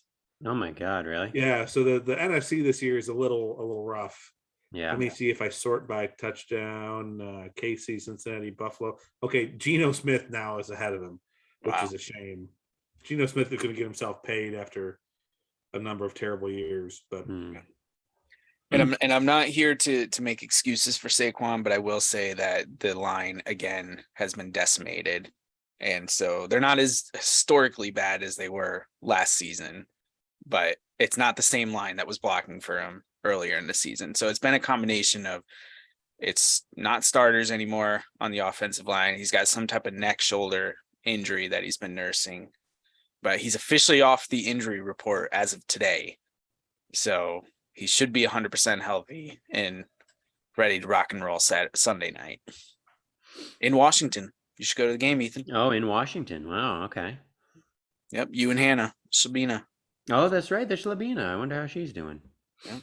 Oh my God, really? Yeah. So the NFC this year is a little rough. Yeah. Let me see if I sort by touchdown. KC, Cincinnati, Buffalo. Okay, Geno Smith now is ahead of him, which is a shame. Geno Smith is going to get himself paid after a number of terrible years, but and I'm not here to make excuses for Saquon, but I will say that the line again has been decimated, and so they're not as historically bad as they were last season, but it's not the same line that was blocking for him earlier in the season. So it's been a combination of it's not starters anymore on the offensive line. He's got some type of neck shoulder injury that he's been nursing, but he's officially off the injury report as of today. So he should be 100% healthy and ready to rock and roll Sunday night in Washington. You should go to the game, Ethan. Oh, in Washington. Wow. Okay. Yep. You and Hannah, Sabina. Oh, that's right. There's Labina. I wonder how she's doing. Yeah.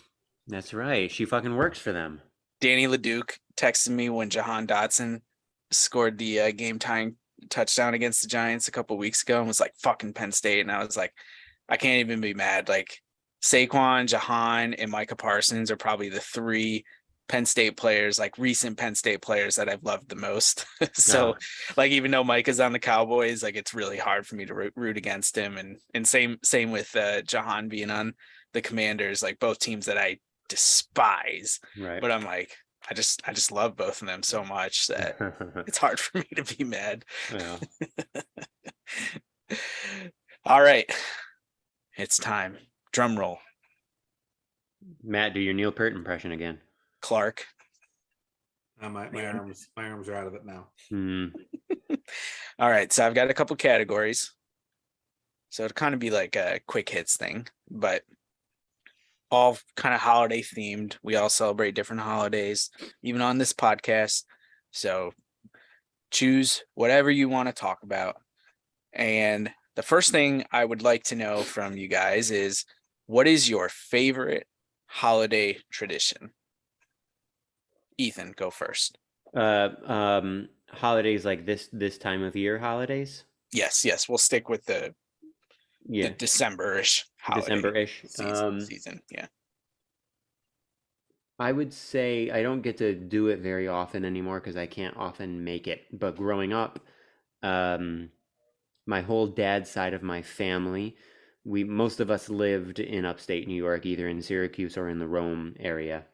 That's right. She fucking works for them. Danny LeDuc texted me when Jahan Dotson scored the game-tying touchdown against the Giants a couple weeks ago and was like, fucking Penn State. And I was like, I can't even be mad. Like Saquon, Jahan, and Micah Parsons are probably the three Penn State players, like recent Penn State players that I've loved the most. So like, even though Mike is on the Cowboys, like it's really hard for me to root against him. And same with Jahan being on the Commanders, like both teams that I despise. Right. But I'm like, I just love both of them so much that it's hard for me to be mad. Yeah. All right. It's time. Drum roll. Matt, do your Neil Peart impression again. Clark. My arms are out of it now. All right, so I've got a couple categories. So it'd kind of be like a quick hits thing, but all kind of holiday themed. We all celebrate different holidays, even on this podcast. So choose whatever you want to talk about. And the first thing I would like to know from you guys is, what is your favorite holiday tradition? Ethan, go first. Holidays like this time of year holidays? Yes. We'll stick with the December-ish holiday season. Yeah. I would say I don't get to do it very often anymore because I can't often make it. But growing up, my whole dad's side of my family, most of us lived in upstate New York, either in Syracuse or in the Rome area,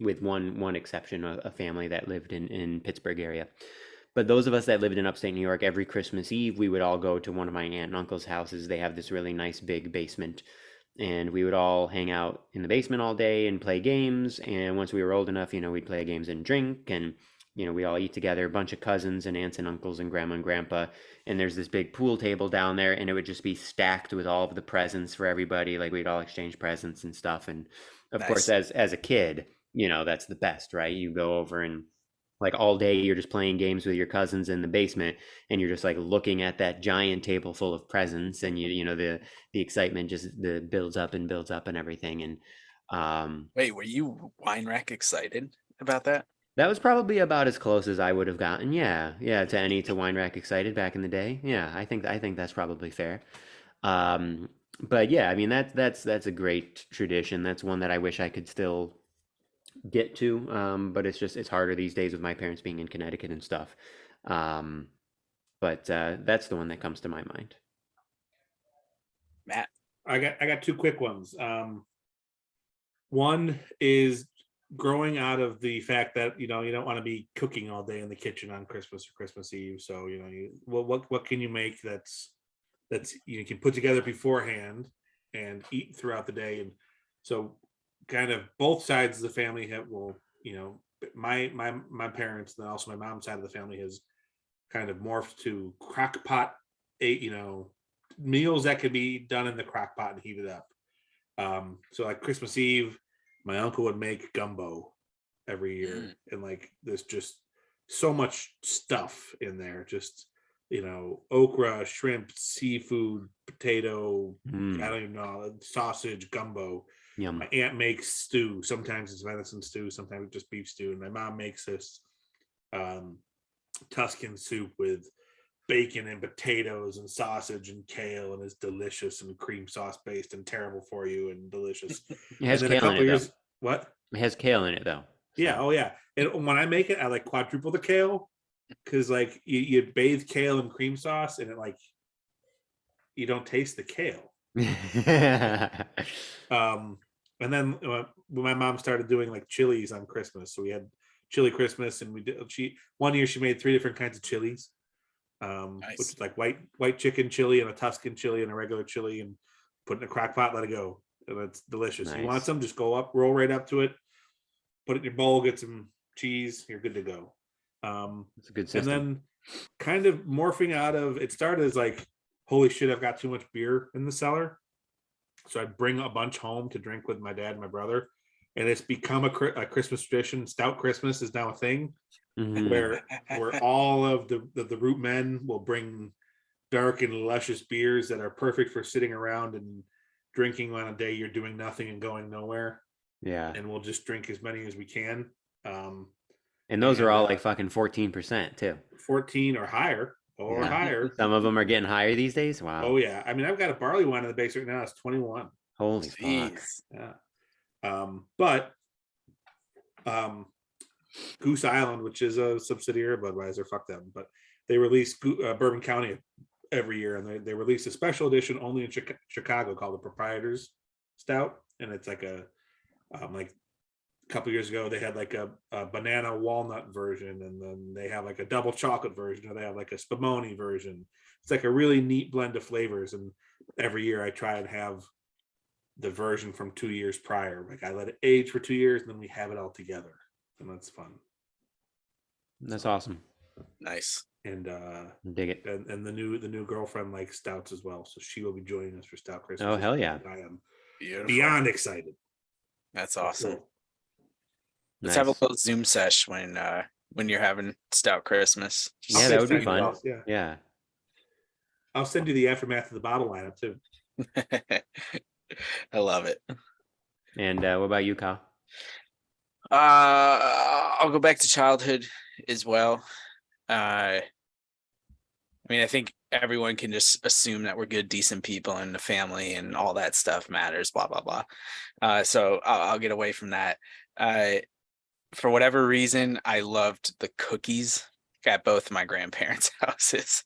with one exception, a family that lived in Pittsburgh area. But those of us that lived in upstate New York, every Christmas Eve, we would all go to one of my aunt and uncle's houses. They have this really nice big basement, and we would all hang out in the basement all day and play games. And once we were old enough, we'd play games and drink, and we all eat together, a bunch of cousins and aunts and uncles and grandma and grandpa. And there's this big pool table down there, and it would just be stacked with all of the presents for everybody. Like we'd all exchange presents and stuff. And of course, as a kid, that's the best, right? You go over and like all day you're just playing games with your cousins in the basement, and you're just like looking at that giant table full of presents, and the excitement just builds up and everything. And wait, were you wine rack excited about that? That was probably about as close as I would have gotten. Yeah, to wine rack excited back in the day. Yeah, I think that's probably fair. But yeah, I mean that's a great tradition. That's one that I wish I could still get to, but it's harder these days with my parents being in Connecticut and stuff. But that's the one that comes to my mind. Matt, I got two quick ones. One is growing out of the fact that you don't want to be cooking all day in the kitchen on Christmas or Christmas Eve. So what can you make that's you can put together beforehand and eat throughout the day. And so kind of both sides of the family my parents and then also my mom's side of the family has kind of morphed to crock pot meals that can be done in the crock pot and heated up. So like Christmas Eve, my uncle would make gumbo every year, and like there's just so much stuff in there, just okra, shrimp, seafood, potato, I don't even know, sausage, gumbo. Yum. My aunt makes stew. Sometimes it's venison stew, sometimes it's just beef stew. And my mom makes this Tuscan soup with bacon and potatoes and sausage and kale, and it's delicious and cream sauce based and terrible for you and delicious. It has kale in it, though. What? It has kale in it, though. So. Yeah. Oh, yeah. And when I make it, I like quadruple the kale, because like you bathe kale in cream sauce, and it like you don't taste the kale. And then when my mom started doing like chilies on Christmas, so we had chili Christmas, and one year she made 3 different kinds of chilies, nice. Which is like white chicken chili and a Tuscan chili and a regular chili, and put it in a crock pot, let it go, and it's delicious. Nice. You want some, just go up, roll right up to it, put it in your bowl, get some cheese, you're good to go. It's a good system. And then kind of morphing out of it, started as like, holy shit, I've got too much beer in the cellar. So I'd bring a bunch home to drink with my dad and my brother. And it's become a Christmas tradition. Stout Christmas is now a thing, where all of the root men will bring dark and luscious beers that are perfect for sitting around and drinking on a day you're doing nothing and going nowhere. Yeah. And we'll just drink as many as we can. And those are all like fucking 14% too. 14 or higher. or higher. Some of them are getting higher these days. Wow. Oh yeah. I mean, I've got a barley wine in the base right now. It's 21. Holy fuck. Yeah. But Goose Island, which is a subsidiary of Budweiser, fuck them, but they release Bourbon County every year, and they release a special edition only in Chicago called the Proprietors Stout, and it's like a couple years ago they had like a banana walnut version, and then they have like a double chocolate version, or they have like a spumoni version. It's like a really neat blend of flavors, and every year I try and have the version from 2 years prior. Like I let it age for 2 years, and then we have it all together, and that's fun. That's awesome. Nice. And dig it. And the new girlfriend likes stouts as well, so she will be joining us for Stout Christmas. Oh hell yeah! I am beyond excited. That's awesome. Cool. Let's have a little Zoom sesh when you're having Stout Christmas. Yeah, that would be fun. Yeah. I'll send you the aftermath of the bottle lineup too. I love it. And what about you, Kyle? I'll go back to childhood as well. I mean, I think everyone can just assume that we're good, decent people in the family, and all that stuff matters, blah, blah, blah. So I'll get away from that. For whatever reason, I loved the cookies at both my grandparents' houses,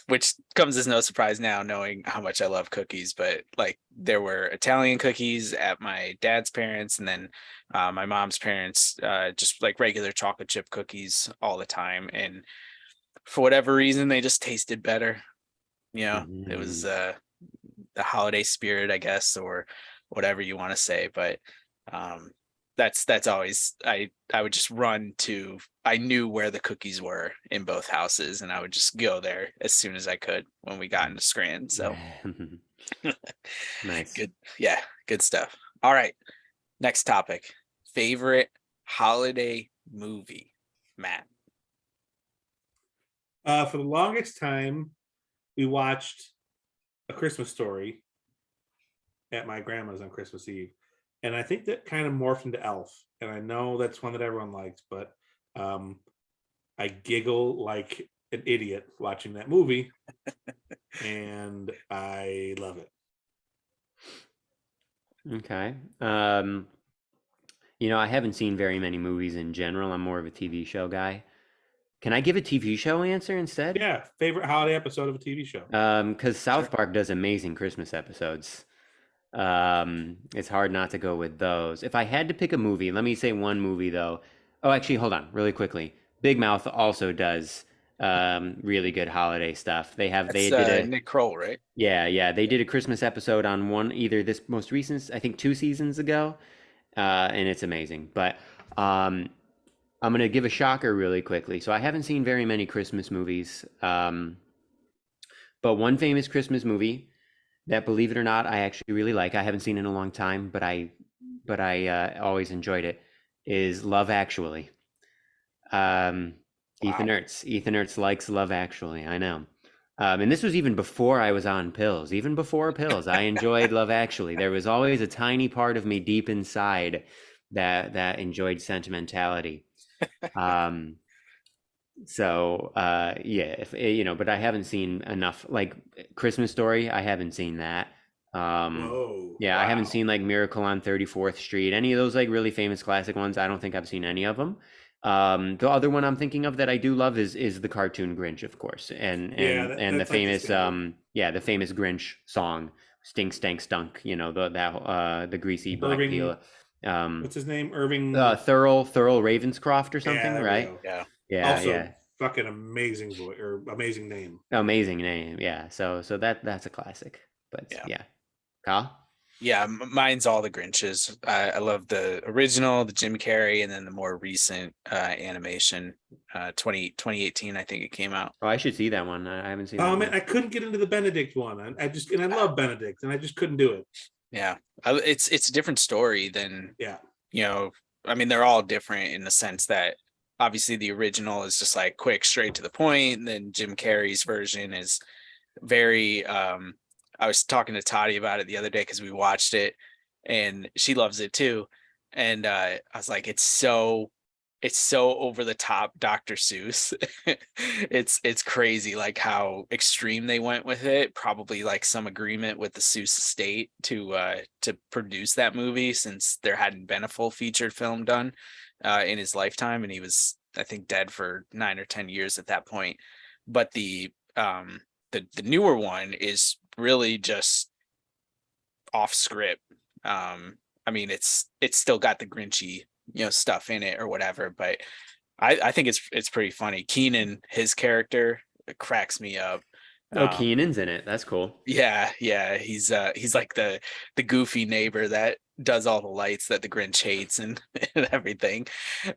which comes as no surprise now, knowing how much I love cookies. But like, there were Italian cookies at my dad's parents, and then my mom's parents, just like regular chocolate chip cookies all the time. And for whatever reason, they just tasted better. It was the holiday spirit, I guess, or whatever you want to say. But that's always, I would just run to, I knew where the cookies were in both houses, and I would just go there as soon as I could when we got into Scranton. So nice. Good. Yeah, good stuff. All right. Next topic. Favorite holiday movie, Matt? For the longest time, we watched A Christmas Story at my grandma's on Christmas Eve. And I think that kind of morphed into Elf. And I know that's one that everyone likes, but I giggle like an idiot watching that movie. And I love it. Okay. I haven't seen very many movies in general. I'm more of a TV show guy. Can I give a TV show answer instead? Yeah. Favorite holiday episode of a TV show? Because South Park does amazing Christmas episodes. It's hard not to go with those. If I had to pick a movie, let me say one movie though. Oh, actually, hold on really quickly. Big Mouth also does really good holiday stuff. They did Nick Kroll, right? Yeah. They did a Christmas episode on either this most recent, I think 2 seasons ago. And it's amazing. But I'm going to give a shocker really quickly. So I haven't seen very many Christmas movies. But one famous Christmas movie that, believe it or not, I actually really like. I haven't seen it in a long time, but I always enjoyed it, is Love Actually. Ethan Ertz likes Love Actually. I know. And this was even before I was on pills. Even before pills, I enjoyed Love Actually. There was always a tiny part of me deep inside that enjoyed sentimentality. So but I haven't seen enough. Like Christmas Story, I haven't seen that. I haven't seen like Miracle on 34th Street, any of those like really famous classic ones. I don't think I've seen any of them. The other one I'm thinking of that I do love is the cartoon Grinch, of course, and the famous the famous Grinch song, Stink Stank Stunk, the greasy black peel. What's his name? Irving Thurl Ravenscroft or something, right? Yeah. Also, fucking amazing voice or amazing name. Amazing name, yeah. So that's a classic. But yeah. Kyle? Yeah, mine's all the Grinches. I love the original, the Jim Carrey, and then the more recent animation, 2018, I think it came out. Oh, I should see that one. I haven't seen that man, I couldn't get into the Benedict one. I love Benedict, and I just couldn't do it. Yeah, it's a different story than, I mean, they're all different in the sense that obviously the original is just like quick, straight to the point. And then Jim Carrey's version is very, I was talking to Toddy about it the other day because we watched it and she loves it too. And I was like, it's so it's so over the top Dr. Seuss. It's crazy like how extreme they went with it. Probably like some agreement with the Seuss estate to produce that movie, since there hadn't been a full featured film done in his lifetime, and he was, I think, dead for 9 or 10 years at that point. But the newer one is really just off script. I mean, it's still got the Grinchy, stuff in it or whatever, but I think it's pretty funny. Keenan, his character, it cracks me up. Oh, Keenan's in it. That's cool. Yeah, he's like the goofy neighbor that does all the lights that the Grinch hates and, and everything.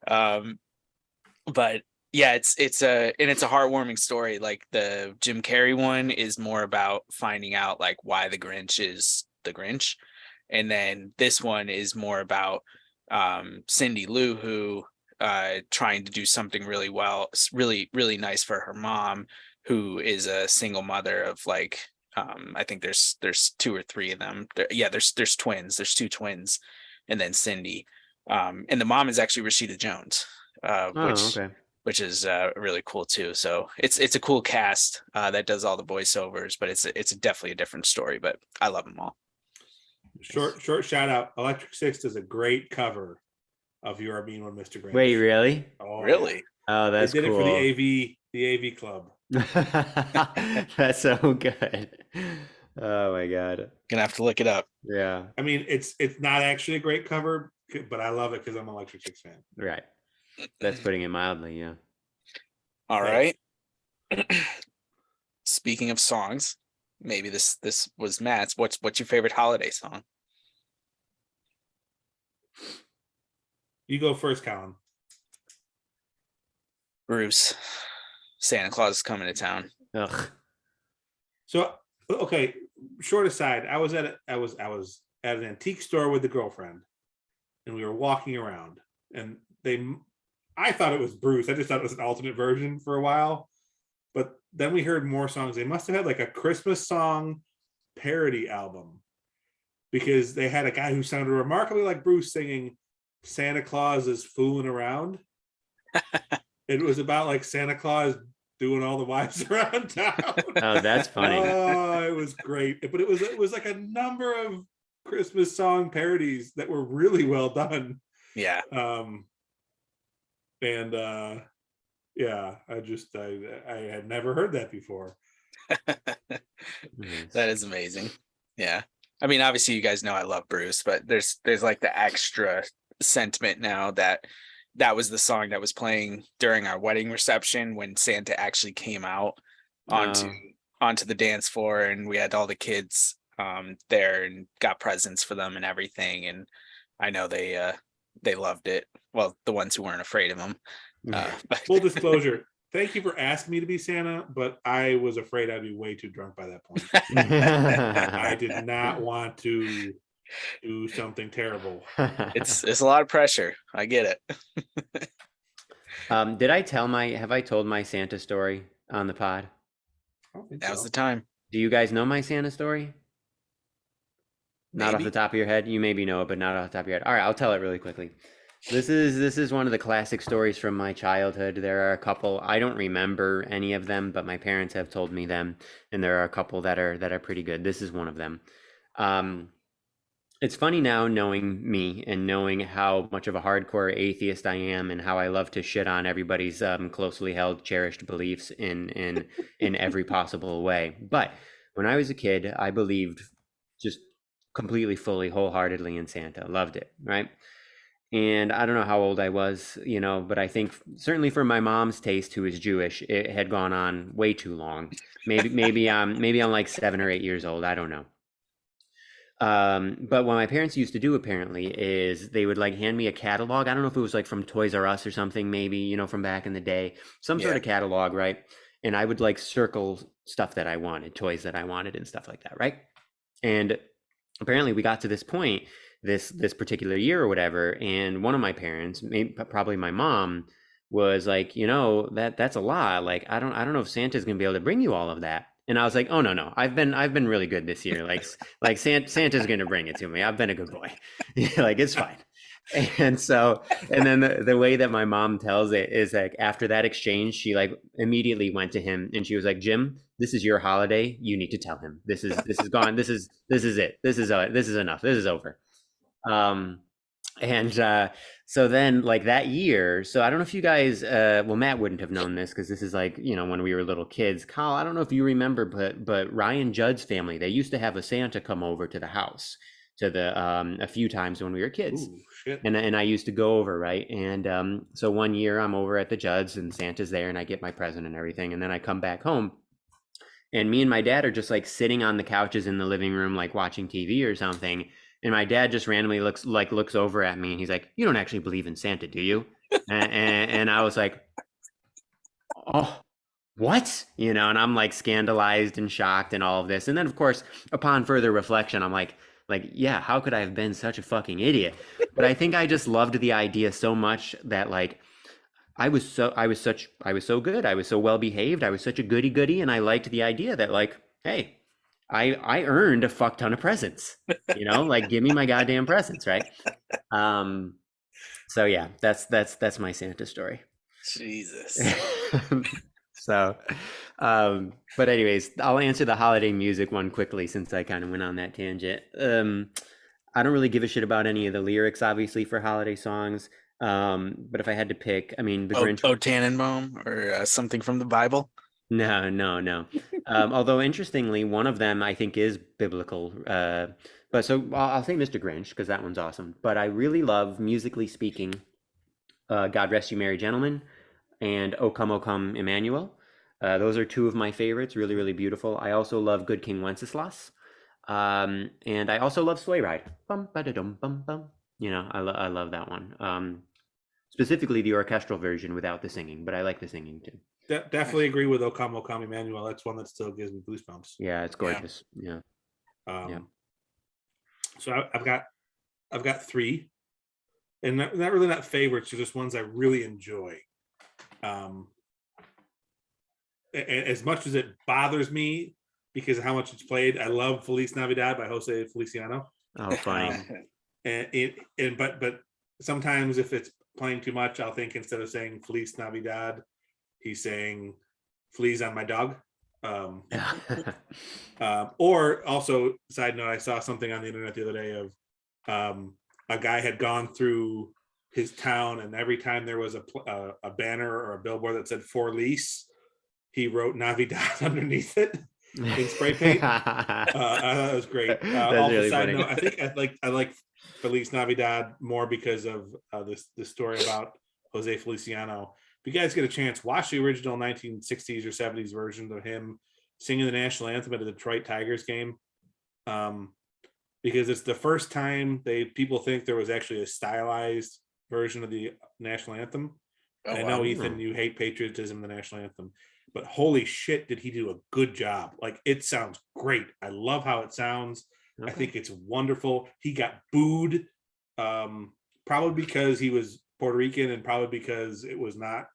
But yeah, it's a heartwarming story. Like the Jim Carrey one is more about finding out like why the Grinch is the Grinch, and then this one is more about Cindy Lou, who trying to do something really nice for her mom, who is a single mother of like I think there's 2 or 3 of them. There's twins. There's 2 twins, and then Cindy, and the mom is actually Rashida Jones, which is really cool too. So it's a cool cast that does all the voiceovers, but it's definitely a different story. But I love them all. Short shout out. Electric Six does a great cover of "You Are Mean One, Mr. Grinch." Wait, really? Oh, really? Oh, that's cool. They did it for the AV club. That's so good. Oh my god. Gonna have to look it up. Yeah. I mean, it's not actually a great cover, but I love it because I'm an Electric Six fan. Right. That's putting it mildly, yeah. All right. Speaking of songs, maybe this was Matt's. What's your favorite holiday song? You go first, Colin. Bruce. Santa Claus is coming to town. Ugh. So, okay, short aside, I was at an antique store with the girlfriend, and we were walking around, and I thought it was Bruce. I just thought it was an alternate version for a while, but then we heard more songs. They must have had like a Christmas song parody album, because they had a guy who sounded remarkably like Bruce singing "Santa Claus is Fooling Around." It was about like Santa Claus doing all the wives around town. Oh, that's funny. Oh, it was great. But it was like a number of Christmas song parodies that were really well done. Yeah. Yeah, I had never heard that before. That is amazing. Yeah. I mean, obviously you guys know I love Bruce, but there's like the extra sentiment now that was the song that was playing during our wedding reception when Santa actually came out onto the dance floor, and we had all the kids there and got presents for them and everything, and I know they loved it. Well, the ones who weren't afraid of him. Full disclosure, thank you for asking me to be Santa, but I was afraid I'd be way too drunk by that point. I did not want to do something terrible. It's a lot of pressure. I get it. Have I told my Santa story on the pod? That was the time. Do you guys know my Santa story? Not Maybe. off the top of your head. You maybe know it, but not off the top of your head. All right, I'll tell it really quickly. This is one of the classic stories from my childhood. There are a couple, I don't remember any of them, but my parents have told me them, and there are a couple that are pretty good. This is one of them. It's funny now knowing me and knowing how much of a hardcore atheist I am, and how I love to shit on everybody's closely held, cherished beliefs in every possible way. But when I was a kid, I believed just completely, fully, wholeheartedly in Santa. Loved it, right? And I don't know how old I was, but I think certainly for my mom's taste, who is Jewish, it had gone on way too long. Maybe I'm like 7 or 8 years old. I don't know. But what my parents used to do apparently is they would like hand me a catalog. I don't know if it was like from Toys R Us or something, maybe, from back in the day, some sort of catalog, right? And I would like circle stuff that I wanted, toys that I wanted and stuff like that, right? And apparently we got to this point this particular year or whatever, and one of my parents, probably my mom, was like, that's a lot. Like, I don't know if Santa's gonna be able to bring you all of that. And I was like, oh no, I've been really good this year. Like Santa's gonna bring it to me. I've been a good boy. Like, it's fine. And so, and then the way that my mom tells it is like after that exchange, she like immediately went to him and she was like, Jim, this is your holiday. You need to tell him this is gone. This is it. This is enough. This is over. And so then like that year, so I don't know if you guys, well, Matt wouldn't have known this because this is like, you know, when we were little kids. Kyle, I don't know if you remember, but Ryan Judd's family, they used to have a Santa come over to the house to the a few times when we were kids. Ooh, shit. And I used to go over, right? And so one year I'm over at the Judds and Santa's there and I get my present and everything. And then I come back home and me and my dad are just like sitting on the couches in the living room, like watching TV or something. And my dad just randomly looks over at me and he's like, you don't actually believe in Santa, do you? And I was like, oh, what? You know, and I'm like scandalized and shocked and all of this. And then of course, upon further reflection, I'm like, yeah, how could I have been such a fucking idiot? But I think I just loved the idea so much that like I was so good. I was so well behaved. I was such a goody, and I liked the idea that like, hey, I earned a fuck ton of presents. You know, like give me my goddamn presents, right? So yeah, that's my Santa story. Jesus. So, but anyways, I'll answer the holiday music one quickly since I kind of went on that tangent. I don't really give a shit about any of the lyrics, obviously, for holiday songs. But if I had to pick, I mean, the Grinch. O Tannenbaum or something from the Bible. No. Although interestingly, one of them I think is biblical. But so I'll say Mr. Grinch because that one's awesome. But I really love, musically speaking, God Rest You Merry Gentlemen and O Come, Emmanuel. Those are two of my favorites, really, really beautiful. I also love Good King Wenceslas. And I also love Sleigh Ride. Bum, ba-da-dum, bum, bum. You know, I love that one. Specifically the orchestral version without the singing, but I like the singing too. Definitely agree with O Come, Emmanuel. That's one that still gives me goosebumps. Yeah, it's gorgeous. Yeah. So I've got three, and not really not favorites, just ones I really enjoy. As much as it bothers me because of how much it's played, I love Feliz Navidad by Jose Feliciano. Oh, funny. But sometimes if it's playing too much, I'll think instead of saying Feliz Navidad, he's saying fleas on my dog. Or also, side note, I saw something on the internet the other day of a guy had gone through his town, and every time there was a banner or a billboard that said for lease, he wrote Navidad underneath it in spray paint. I thought it was great. Also, really side note, I think I like Feliz Navidad more because of this story about Jose Feliciano. If you guys get a chance, watch the original 1960s or 70s version of him singing the national anthem at a Detroit Tigers game, because it's the first time people think there was actually a stylized version of the national anthem. Oh, I know, Ethan, you hate patriotism, the national anthem, but holy shit, did he do a good job. Like, it sounds great. I love how it sounds. Okay. I think it's wonderful. He got booed, probably because he was Puerto Rican and probably because it was not,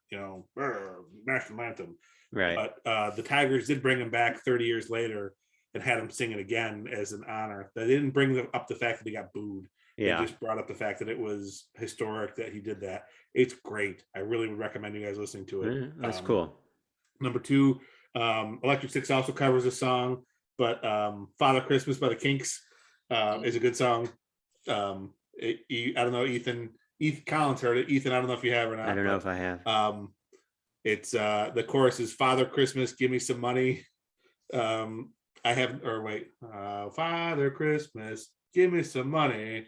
national anthem. Right. But the Tigers did bring him back 30 years later and had him sing it again as an honor. They didn't bring up the fact that he got booed. Yeah. They just brought up the fact that it was historic that he did that. It's great. I really would recommend you guys listening to it. That's cool. Number two, Electric Six also covers a song, but Father Christmas by the Kinks is a good song. I don't know, Ethan Collins heard it. Ethan, I don't know if you have or not. I don't know if I have. It's the chorus is Father Christmas, give me some money. Father Christmas, give me some money.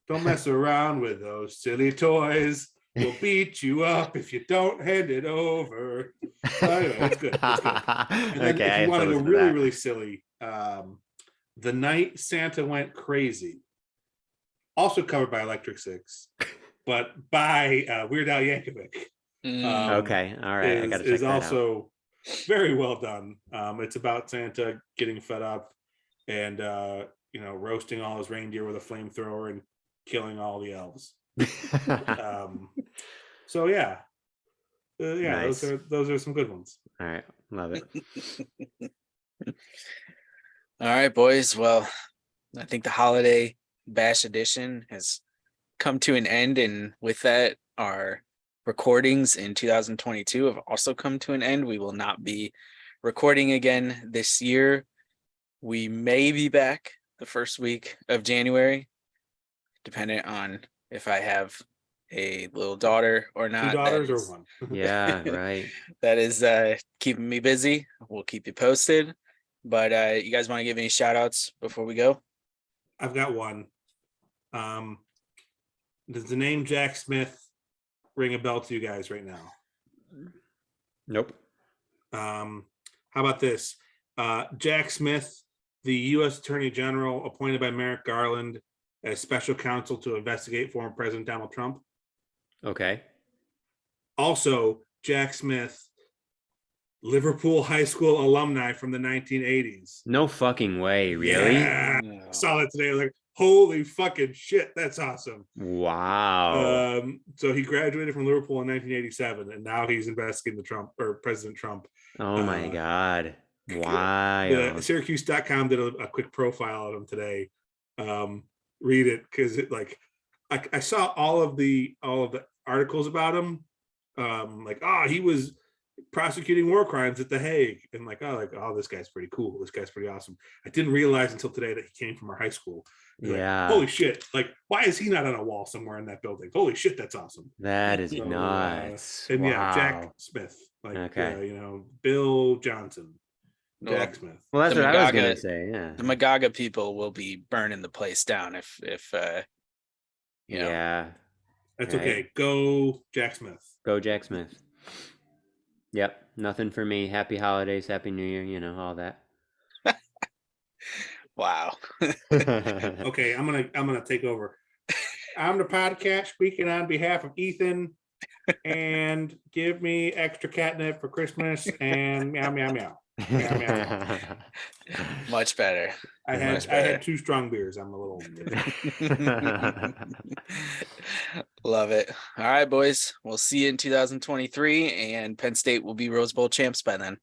Don't mess around with those silly toys. We'll beat you up if you don't hand it over. Anyway, it's good. It's good. And then if you want to go really, really silly, The Night Santa Went Crazy, also covered by Electric Six, but by Weird Al Yankovic. Okay, all right. I got to check is that also out. Very well done. It's about Santa getting fed up and roasting all his reindeer with a flamethrower and killing all the elves. So yeah, nice. those are some good ones. All right, love it. All right, boys. Well, I think the holiday bash edition has come to an end, and with that, our recordings in 2022 have also come to an end. We will not be recording again this year. We may be back the first week of January, dependent on if I have a little daughter or not. 2 daughters or one? Yeah, right. That is keeping me busy. We'll keep you posted. But you guys want to give any shout outs before we go? I've got one. Does the name Jack Smith ring a bell to you guys right now? Nope. How about this? Jack Smith, the U.S. Attorney General appointed by Merrick Garland as special counsel to investigate former President Donald Trump. Okay. Also, Jack Smith, Liverpool High School alumni from the 1980s. No fucking way, really? Yeah. I saw that today. I was like, holy fucking shit, that's awesome. Wow. So he graduated from Liverpool in 1987, and now he's investigating President Trump. Oh my God. Wow. Syracuse.com did a quick profile of him today. Read it, because I saw all of the articles about him. He was prosecuting war crimes at The Hague, and this guy's pretty cool. This guy's pretty awesome. I didn't realize until today that he came from our high school. Yeah. Holy shit. Why is he not on a wall somewhere in that building? Holy shit, that's awesome. That is nuts. And wow. yeah, Jack Smith. Bill Johnson. Jack Smith. Well, that's what I was gonna say. Yeah. The Magaga people will be burning the place down if Yeah. That's right. Okay. Go Jack Smith. Go Jack Smith. Yep. Nothing for me. Happy holidays, happy New Year, all that. Wow. Okay, I'm gonna take over. I'm the podcast speaking on behalf of Ethan, and give me extra catnip for Christmas and meow meow meow. Meow, meow. Much better. I had 2 strong beers. I'm a little Love it. All right, boys. We'll see you in 2023, and Penn State will be Rose Bowl champs by then.